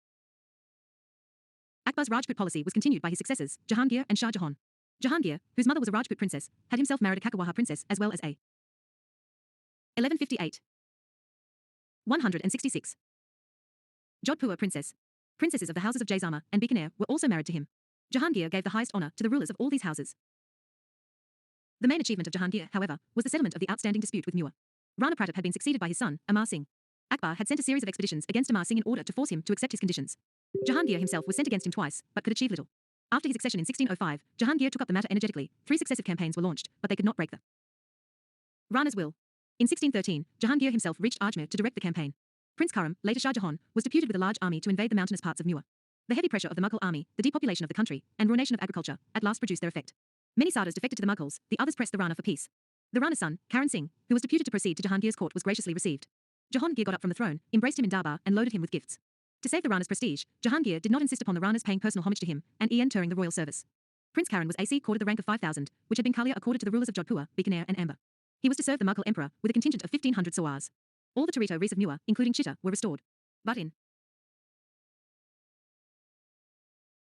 Akbar's Rajput policy was continued by his successors, Jahangir and Shah Jahan. Jahangir, whose mother was a Rajput princess, had himself married a Kakawala princess as well as a 1158. 166. Jodhpur princess. Princesses of the houses of Jaisama and Bikaner were also married to him. Jahangir gave the highest honour to the rulers of all these houses. The main achievement of Jahangir, however, was the settlement of the outstanding dispute with Muir. Rana Pratap had been succeeded by his son, Amar Singh. Akbar had sent a series of expeditions against Amar Singh in order to force him to accept his conditions. Jahangir himself was sent against him twice, but could achieve little. After his accession in 1605, Jahangir took up the matter energetically. 3 successive campaigns were launched, but they could not break the Rana's will. In 1613, Jahangir himself reached Ajmer to direct the campaign. Prince Karam, later Shah Jahan, was deputed with a large army to invade the mountainous parts of Muir. The heavy pressure of the Mughal army, the depopulation of the country, and ruination of agriculture, at last produced their effect. Many Sardars defected to the Mughals, the others pressed the Rana for peace. The Rana's son, Karan Singh, who was deputed to proceed to Jahangir's court, was graciously received. Jahangir got up from the throne, embraced him in Darbar, and loaded him with gifts. To save the Rana's prestige, Jahangir did not insist upon the Ranas paying personal homage to him, and entering the royal service. Prince Karan was AC accorded the rank of 5,000, which had been Kalia accorded to the rulers of Jodhpur, Bikaner and Amber. He was to serve the Mughal emperor with a contingent of 1,500 sawars. All the Tarito reefs of Nuwa, including Chitta, were restored. But in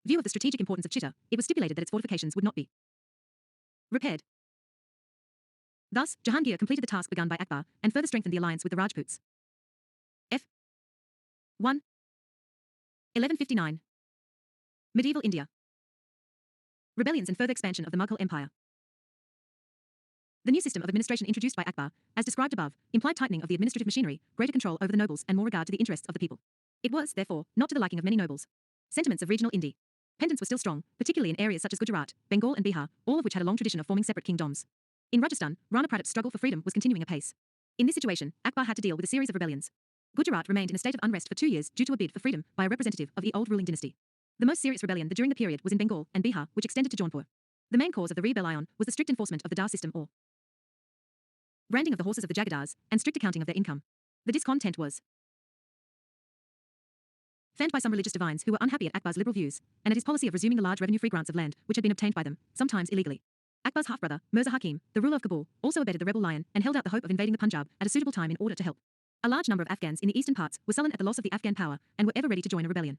view of the strategic importance of Chitta, it was stipulated that its fortifications would not be repaired. Thus, Jahangir completed the task begun by Akbar and further strengthened the alliance with the Rajputs. F. 1. 1159. Medieval India. Rebellions and further expansion of the Mughal Empire. The new system of administration introduced by Akbar, as described above, implied tightening of the administrative machinery, greater control over the nobles, and more regard to the interests of the people. It was, therefore, not to the liking of many nobles. Sentiments of regional independence were still strong, particularly in areas such as Gujarat, Bengal, and Bihar, all of which had a long tradition of forming separate kingdoms. In Rajasthan, Rana Pratap's struggle for freedom was continuing apace. In this situation, Akbar had to deal with a series of rebellions. Gujarat remained in a state of unrest for 2 years due to a bid for freedom by a representative of the old ruling dynasty. The most serious rebellion during the period was in Bengal and Bihar, which extended to Jaunpur. The main cause of the rebellion was the strict enforcement of the dar system or branding of the horses of the Jagadars, and strict accounting of their income. The discontent was fanned by some religious divines who were unhappy at Akbar's liberal views, and at his policy of resuming the large revenue-free grants of land which had been obtained by them, sometimes illegally. Akbar's half-brother, Mirza Hakim, the ruler of Kabul, also abetted the rebel lion and held out the hope of invading the Punjab at a suitable time in order to help. A large number of Afghans in the eastern parts were sullen at the loss of the Afghan power and were ever ready to join a rebellion.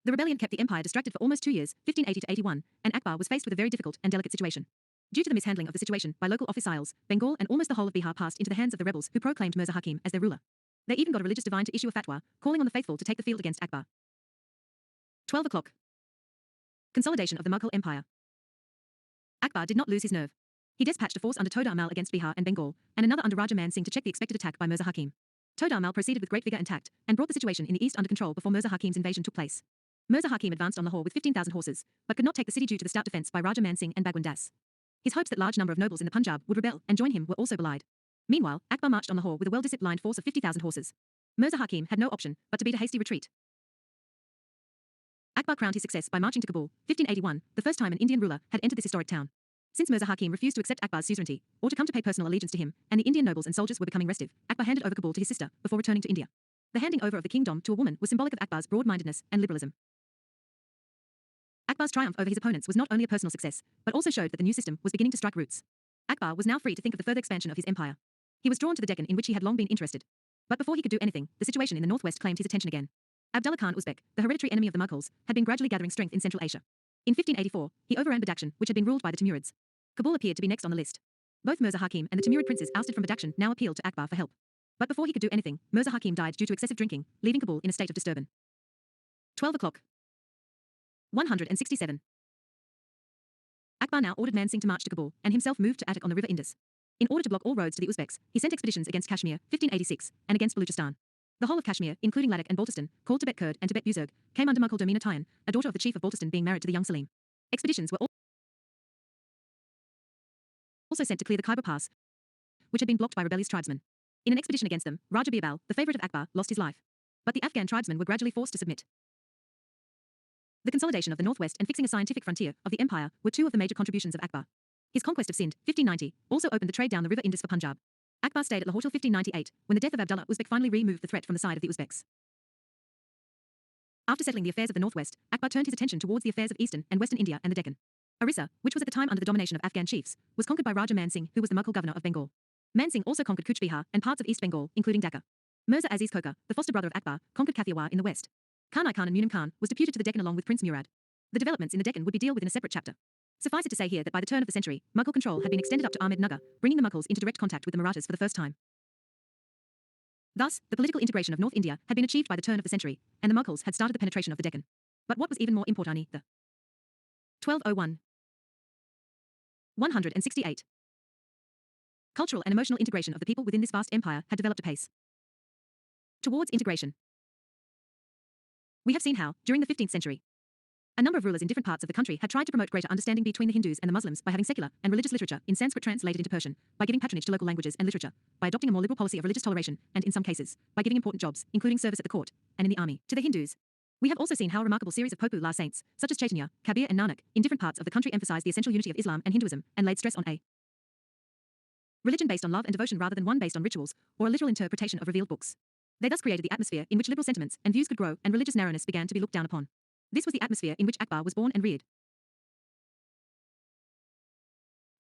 The rebellion kept the empire distracted for almost 2 years, 1580 to 81, and Akbar was faced with a very difficult and delicate situation. Due to the mishandling of the situation by local officials, Bengal and almost the whole of Bihar passed into the hands of the rebels who proclaimed Mirza Hakim as their ruler. They even got a religious divine to issue a fatwa, calling on the faithful to take the field against Akbar. 12 o'clock. Consolidation of the Mughal Empire. Akbar did not lose his nerve. He dispatched a force under Todar Mal against Bihar and Bengal, and another under Raja Man Singh to check the expected attack by Mirza Hakim. Todar Mal proceeded with great vigour and tact, and brought the situation in the east under control before Mirza Hakim's invasion took place. Mirza Hakim advanced on Lahore with 15,000 horses, but could not take the city due to the stout defence by Raja Man Singh and Bhagwan Das. His hopes that large number of nobles in the Punjab would rebel and join him were also belied. Meanwhile, Akbar marched on Lahore with a well-disciplined force of 50,000 horses. Mirza Hakim had no option but to beat a hasty retreat. Akbar crowned his success by marching to Kabul, 1581, the first time an Indian ruler had entered this historic town. Since Mirza Hakim refused to accept Akbar's suzerainty, or to come to pay personal allegiance to him, and the Indian nobles and soldiers were becoming restive, Akbar handed over Kabul to his sister before returning to India. The handing over of the kingdom to a woman was symbolic of Akbar's broad-mindedness and liberalism. Akbar's triumph over his opponents was not only a personal success, but also showed that the new system was beginning to strike roots. Akbar was now free to think of the further expansion of his empire. He was drawn to the Deccan in which he had long been interested. But before he could do anything, the situation in the northwest claimed his attention again. Abdullah Khan Uzbek, the hereditary enemy of the Mughals, had been gradually gathering strength in Central Asia. In 1584, he overran Badakhshan, which had been ruled by the Timurids. Kabul appeared to be next on the list. Both Mirza Hakim and the Timurid princes ousted from Badakhshan now appealed to Akbar for help. But before he could do anything, Mirza Hakim died due to excessive drinking, leaving Kabul in a state of disturbance. 12 o'clock. 167. Akbar now ordered Man Singh to march to Kabul, and himself moved to Attock on the river Indus. In order to block all roads to the Uzbeks, he sent expeditions against Kashmir, 1586, and against Baluchistan. The whole of Kashmir, including Ladakh and Baltistan, called Tibet Kurd and Tibet Buzurg, came under Mughal Domina Tayan, a daughter of the chief of Baltistan being married to the young Salim. Expeditions were also sent to clear the Khyber Pass, which had been blocked by rebellious tribesmen. In an expedition against them, Raja Birbal, the favourite of Akbar, lost his life. But the Afghan tribesmen were gradually forced to submit. The consolidation of the northwest and fixing a scientific frontier of the empire were two of the major contributions of Akbar. His conquest of Sindh, 1590, also opened the trade down the river Indus for Punjab. Akbar stayed at Lahore till 1598, when the death of Abdullah Uzbek finally removed the threat from the side of the Uzbeks. After settling the affairs of the northwest, Akbar turned his attention towards the affairs of eastern and western India and the Deccan. Orissa, which was at the time under the domination of Afghan chiefs, was conquered by Raja Man Singh, who was the Mughal governor of Bengal. Man Singh also conquered Cooch Behar and parts of East Bengal, including Dhaka. Mirza Aziz Kokar, the foster brother of Akbar, conquered Kathiawar in the west. Kanai Khan and Munam Khan was deputed to the Deccan along with Prince Murad. The developments in the Deccan would be dealt with in a separate chapter. Suffice it to say here that by the turn of the century, Mughal control had been extended up to Ahmednagar, bringing the Mughals into direct contact with the Marathas for the first time. Thus, the political integration of North India had been achieved by the turn of the century, and the Mughals had started the penetration of the Deccan. But what was even more important, the 1201. 168. Cultural and emotional integration of the people within this vast empire had developed apace. Towards integration. We have seen how, during the 15th century, a number of rulers in different parts of the country had tried to promote greater understanding between the Hindus and the Muslims by having secular and religious literature in Sanskrit translated into Persian, by giving patronage to local languages and literature, by adopting a more liberal policy of religious toleration, and in some cases, by giving important jobs, including service at the court and in the army, to the Hindus. We have also seen how a remarkable series of popular saints, such as Chaitanya, Kabir and Nanak, in different parts of the country emphasized the essential unity of Islam and Hinduism, and laid stress on a religion based on love and devotion rather than one based on rituals, or a literal interpretation of revealed books. They thus created the atmosphere in which liberal sentiments and views could grow and religious narrowness began to be looked down upon. This was the atmosphere in which Akbar was born and reared.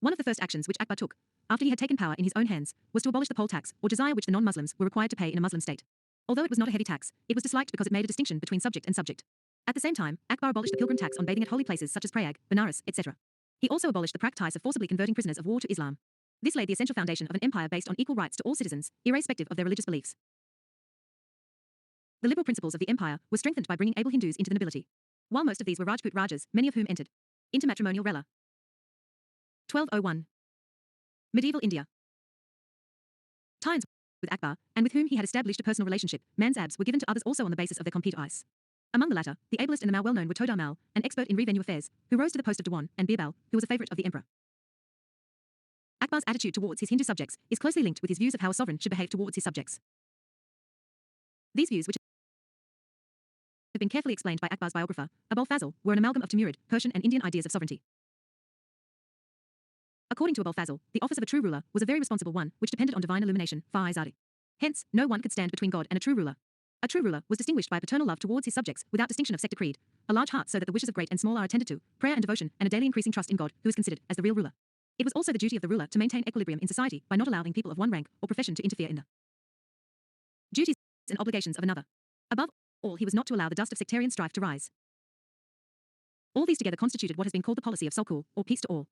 One of the first actions which Akbar took, after he had taken power in his own hands, was to abolish the poll tax, or jizya, which the non-Muslims were required to pay in a Muslim state. Although it was not a heavy tax, it was disliked because it made a distinction between subject and subject. At the same time, Akbar abolished the pilgrim tax on bathing at holy places such as Prayag, Benares, etc. He also abolished the practice of forcibly converting prisoners of war to Islam. This laid the essential foundation of an empire based on equal rights to all citizens, irrespective of their religious beliefs. The liberal principles of the empire were strengthened by bringing able Hindus into the nobility. While most of these were Rajput Rajas, many of whom entered into matrimonial rela. 1201. Medieval India. Ties with Akbar, and with whom he had established a personal relationship, mansabs were given to others also on the basis of their compete. Among the latter, the ablest and the more well-known were Todar Mal, an expert in revenue affairs, who rose to the post of Dewan, and Birbal, who was a favourite of the emperor. Akbar's attitude towards his Hindu subjects is closely linked with his views of how a sovereign should behave towards his subjects. These views, which have been carefully explained by Akbar's biographer, Abul Fazl, were an amalgam of Timurid, Persian and Indian ideas of sovereignty. According to Abul Fazl, the office of a true ruler was a very responsible one, which depended on divine illumination, Faizadi. Hence, no one could stand between God and a true ruler. A true ruler was distinguished by paternal love towards his subjects, without distinction of sect or creed, a large heart so that the wishes of great and small are attended to, prayer and devotion, and a daily increasing trust in God, who is considered as the real ruler. It was also the duty of the ruler to maintain equilibrium in society by not allowing people of one rank or profession to interfere in the duties and obligations of another. Above all, he was not to allow the dust of sectarian strife to rise. All these together constituted what has been called the policy of Sulkul, or peace to all.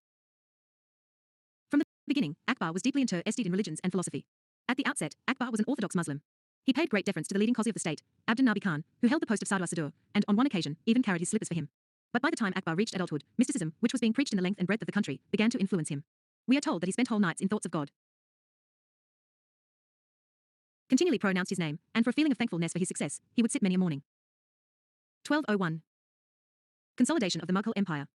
From the beginning, Akbar was deeply interested in religions and philosophy. At the outset, Akbar was an orthodox Muslim. He paid great deference to the leading Qazi of the state, Abdul Nabi Khan, who held the post of Sadhu Sadur, and on one occasion, even carried his slippers for him. But by the time Akbar reached adulthood, mysticism, which was being preached in the length and breadth of the country, began to influence him. We are told that he spent whole nights in thoughts of God, continually pronounced his name, and for a feeling of thankfulness for his success, he would sit many a morning. 1201. Consolidation of the Mughal Empire.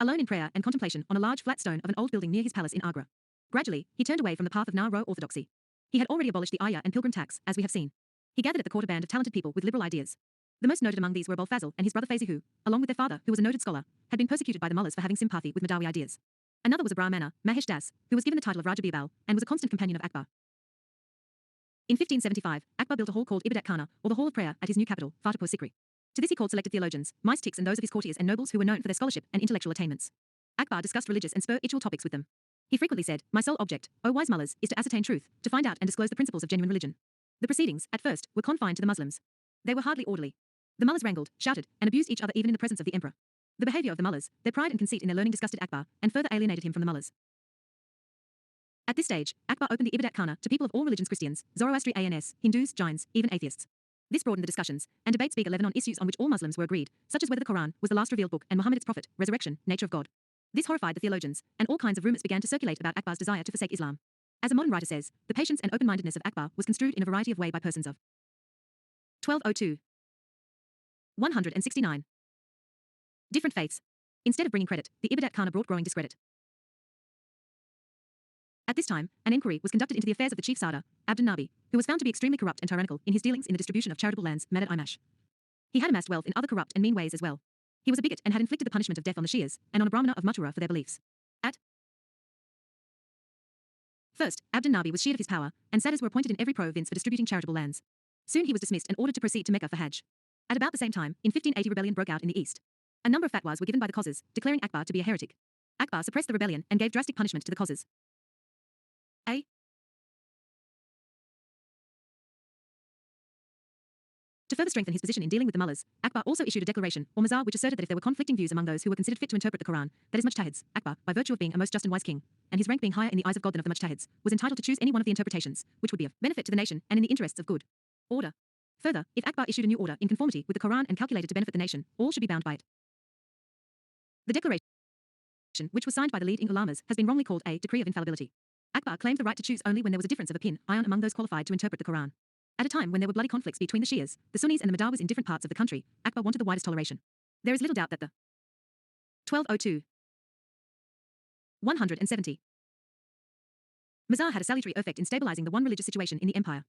Alone in prayer and contemplation on a large flat stone of an old building near his palace in Agra. Gradually, he turned away from the path of narrow orthodoxy. He had already abolished the ayah and pilgrim tax, as we have seen. He gathered at the court a band of talented people with liberal ideas. The most noted among these were Abul Fazl and his brother Faizi, who, along with their father, who was a noted scholar, had been persecuted by the mullahs for having sympathy with Madawi ideas. Another was a Brahmana, Mahesh Das, who was given the title of Raja Birbal, and was a constant companion of Akbar. In 1575, Akbar built a hall called Ibadat Khana, or the Hall of Prayer, at his new capital, Fatehpur Sikri. To this he called selected theologians, mystics and those of his courtiers and nobles who were known for their scholarship and intellectual attainments. Akbar discussed religious and spiritual topics with them. He frequently said, "My sole object, O wise mullahs, is to ascertain truth, to find out and disclose the principles of genuine religion." The proceedings, at first, were confined to the Muslims. They were hardly orderly. The mullahs wrangled, shouted, and abused each other even in the presence of the emperor. The behavior of the mullahs, their pride and conceit in their learning disgusted Akbar, and further alienated him from the mullahs. At this stage, Akbar opened the Ibadat Khana to people of all religions, Christians, Zoroastrians, Hindus, Jains, even atheists. This broadened the discussions, and debates began on issues on which all Muslims were agreed, such as whether the Quran was the last revealed book and Muhammad its prophet, resurrection, nature of God. This horrified the theologians, and all kinds of rumors began to circulate about Akbar's desire to forsake Islam. As a modern writer says, the patience and open-mindedness of Akbar was construed in a variety of ways by persons of 1202. 169. Different faiths. Instead of bringing credit, the Ibadat Khana brought growing discredit. At this time, an inquiry was conducted into the affairs of the chief Sada, Abdul Nabi, who was found to be extremely corrupt and tyrannical in his dealings in the distribution of charitable lands, Madad Imash. He had amassed wealth in other corrupt and mean ways as well. He was a bigot and had inflicted the punishment of death on the Shias and on a Brahmana of Mathura for their beliefs. At first, Abdul Nabi was sheared of his power, and Sadas were appointed in every province for distributing charitable lands. Soon he was dismissed and ordered to proceed to Mecca for Hajj. At about the same time, in 1580 rebellion broke out in the east. A number of fatwas were given by the Qazis, declaring Akbar to be a heretic. Akbar suppressed the rebellion and gave drastic punishment to the Qazis. To further strengthen his position in dealing with the mullahs, Akbar also issued a declaration, or mazar, which asserted that if there were conflicting views among those who were considered fit to interpret the Quran, that is mujtahids, Akbar, by virtue of being a most just and wise king, and his rank being higher in the eyes of God than of the mujtahids, was entitled to choose any one of the interpretations, which would be of benefit to the nation and in the interests of good order. Further, if Akbar issued a new order in conformity with the Quran and calculated to benefit the nation, all should be bound by it. The declaration, which was signed by the leading ulamas, has been wrongly called a decree of infallibility. Akbar claimed the right to choose only when there was a difference of opinion among those qualified to interpret the Quran. At a time when there were bloody conflicts between the Shias, the Sunnis and the Madawas in different parts of the country, Akbar wanted the widest toleration. There is little doubt that the 1202. 170. Mazar had a salutary effect in stabilizing the one religious situation in the empire.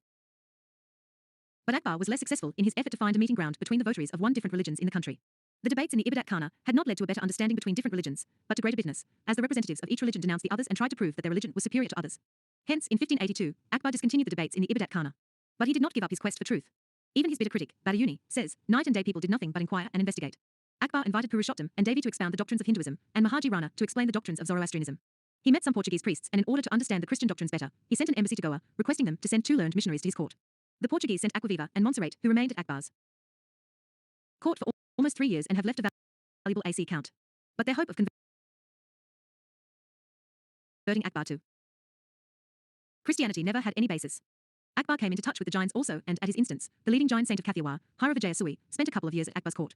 But Akbar was less successful in his effort to find a meeting ground between the votaries of one different religions in the country. The debates in the Ibadat Khana had not led to a better understanding between different religions, but to greater bitterness, as the representatives of each religion denounced the others and tried to prove that their religion was superior to others. Hence, in 1582, Akbar discontinued the debates in the Ibadat Khana. But he did not give up his quest for truth. Even his bitter critic, Badayuni, says, night and day people did nothing but inquire and investigate. Akbar invited Purushottam and Devi to expound the doctrines of Hinduism, and Mahaji Rana to explain the doctrines of Zoroastrianism. He met some Portuguese priests, and in order to understand the Christian doctrines better, he sent an embassy to Goa, requesting them to send 2 learned missionaries to his court. The Portuguese sent Aquaviva and Montserrat, who remained at Akbar's court for almost 3 years and have left a valuable AC account. But their hope of converting Akbar to Christianity never had any basis. Akbar came into touch with the Jains also, and at his instance, the leading Jain saint of Kathiawar, Hairavijaya Sui, spent a couple of years at Akbar's court.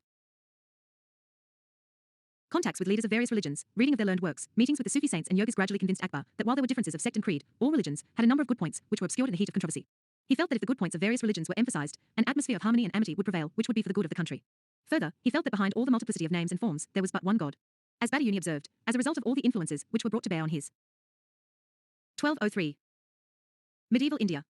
Contacts with leaders of various religions, reading of their learned works, meetings with the Sufi saints and yogis gradually convinced Akbar that while there were differences of sect and creed, all religions had a number of good points which were obscured in the heat of controversy. He felt that if the good points of various religions were emphasized, an atmosphere of harmony and amity would prevail, which would be for the good of the country. Further, he felt that behind all the multiplicity of names and forms, there was but one God. As Badayuni observed, as a result of all the influences which were brought to bear on his 1203 Medieval India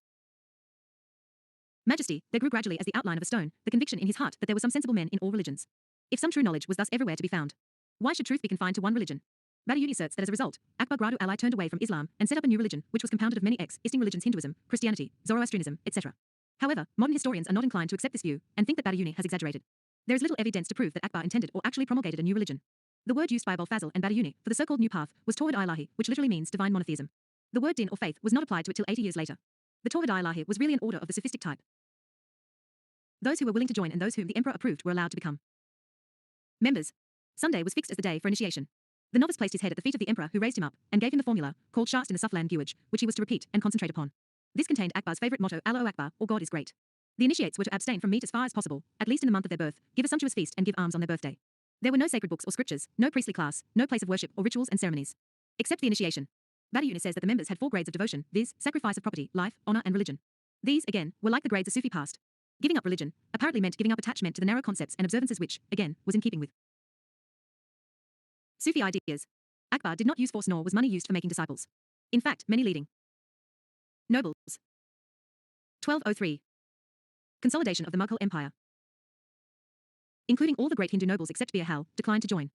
Majesty, there grew gradually as the outline of a stone, the conviction in his heart that there were some sensible men in all religions. If some true knowledge was thus everywhere to be found, why should truth be confined to one religion? Badayuni asserts that as a result, Akbar Gradu Ali turned away from Islam and set up a new religion which was compounded of many existing religions: Hinduism, Christianity, Zoroastrianism, etc. However, modern historians are not inclined to accept this view and think that Badayuni has exaggerated. There is little evidence to prove that Akbar intended or actually promulgated a new religion. The word used by Abul Fazl and Badayuni for the so-called new path was Tawhid Ilahi, which literally means divine monotheism. The word din or faith was not applied to it till 80 years later. The Tawhid Ilahi was really an order of the sophistic type. Those who were willing to join and those whom the emperor approved were allowed to become members. Sunday was fixed as the day for initiation. The novice placed his head at the feet of the emperor, who raised him up and gave him the formula, called Shast in the Suflan language, which he was to repeat and concentrate upon. This contained Akbar's favorite motto, Allahu Akbar, or God is great. The initiates were to abstain from meat as far as possible, at least in the month of their birth, give a sumptuous feast and give alms on their birthday. There were no sacred books or scriptures, no priestly class, no place of worship or rituals and ceremonies. Except the initiation. Badayuni says that the members had 4 grades of devotion, viz., sacrifice of property, life, honor and religion. These, again, were like the grades of Sufi past. Giving up religion apparently meant giving up attachment to the narrow concepts and observances which, again, was in keeping with Sufi ideas. Akbar did not use force nor was money used for making disciples. In fact, many leading nobles. 1203 Consolidation of the Mughal Empire. Including all the great Hindu nobles except Bir Hal, declined to join.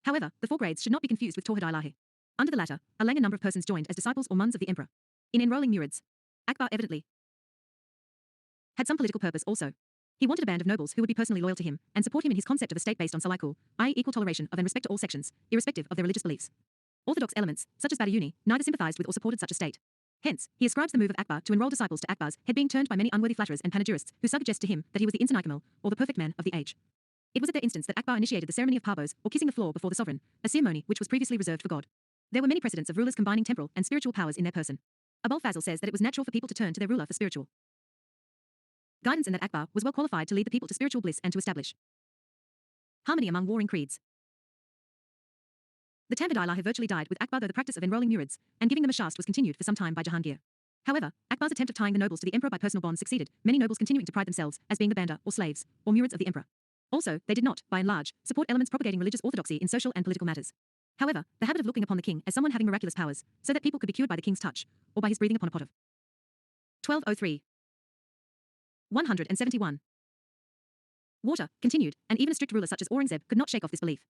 However, the 4 grades should not be confused with Tawhid Ilahi. Under the latter, a larger number of persons joined as disciples or muns of the emperor. In enrolling murids, Akbar evidently had some political purpose also. He wanted a band of nobles who would be personally loyal to him and support him in his concept of a state based on Salaikul, i.e. equal toleration of and respect to all sections, irrespective of their religious beliefs. Orthodox elements, such as Badayuni, neither sympathized with or supported such a state. Hence, he ascribes the move of Akbar to enroll disciples to Akbar's head being turned by many unworthy flatterers and panegyrists who suggest to him that he was the Insan Kamil, or the perfect man of the age. It was at their instance that Akbar initiated the ceremony of parbos, or kissing the floor before the sovereign, a ceremony which was previously reserved for God. There were many precedents of rulers combining temporal and spiritual powers in their person. Abul Fazl says that it was natural for people to turn to their ruler for spiritual guidance and that Akbar was well qualified to lead the people to spiritual bliss and to establish harmony among warring creeds. The Tawhid Ilahi virtually died with Akbar, though the practice of enrolling murids and giving them a shast was continued for some time by Jahangir. However, Akbar's attempt of tying the nobles to the emperor by personal bonds succeeded, many nobles continuing to pride themselves as being the banda, or slaves, or murids of the emperor. Also, they did not, by and large, support elements propagating religious orthodoxy in social and political matters. However, the habit of looking upon the king as someone having miraculous powers, so that people could be cured by the king's touch, or by his breathing upon a pot of 1203 171 water, continued, and even a strict ruler such as Aurangzeb could not shake off this belief.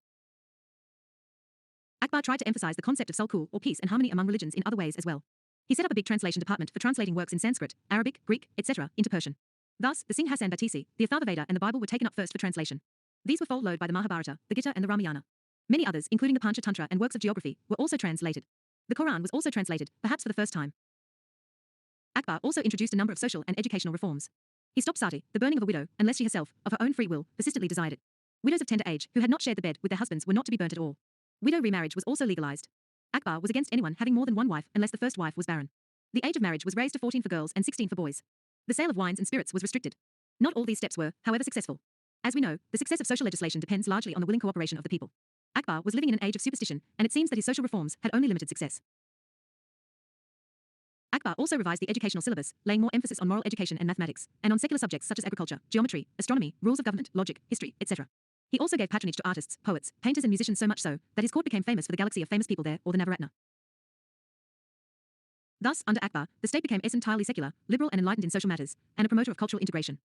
Akbar tried to emphasize the concept of sulkul, or peace and harmony among religions, in other ways as well. He set up a big translation department for translating works in Sanskrit, Arabic, Greek, etc. into Persian. Thus, the Singh Hasan Batisi, the Atharva Veda and the Bible were taken up first for translation. These were followed by the Mahabharata, the Gita and the Ramayana. Many others, including the Pancha Tantra and works of geography, were also translated. The Quran was also translated, perhaps for the first time. Akbar also introduced a number of social and educational reforms. He stopped sati, the burning of a widow, unless she herself, of her own free will, persistently desired it. Widows of tender age, who had not shared the bed with their husbands, were not to be burnt at all. Widow remarriage was also legalized. Akbar was against anyone having more than one wife unless the first wife was barren. The age of marriage was raised to 14 for girls and 16 for boys. The sale of wines and spirits was restricted. Not all these steps were, however, successful. As we know, the success of social legislation depends largely on the willing cooperation of the people. Akbar was living in an age of superstition, and it seems that his social reforms had only limited success. Akbar also revised the educational syllabus, laying more emphasis on moral education and mathematics, and on secular subjects such as agriculture, geometry, astronomy, rules of government, logic, history, etc. He also gave patronage to artists, poets, painters and musicians, so much so that his court became famous for the galaxy of famous people there, or the Navaratna. Thus, under Akbar, the state became entirely secular, liberal and enlightened in social matters, and a promoter of cultural integration.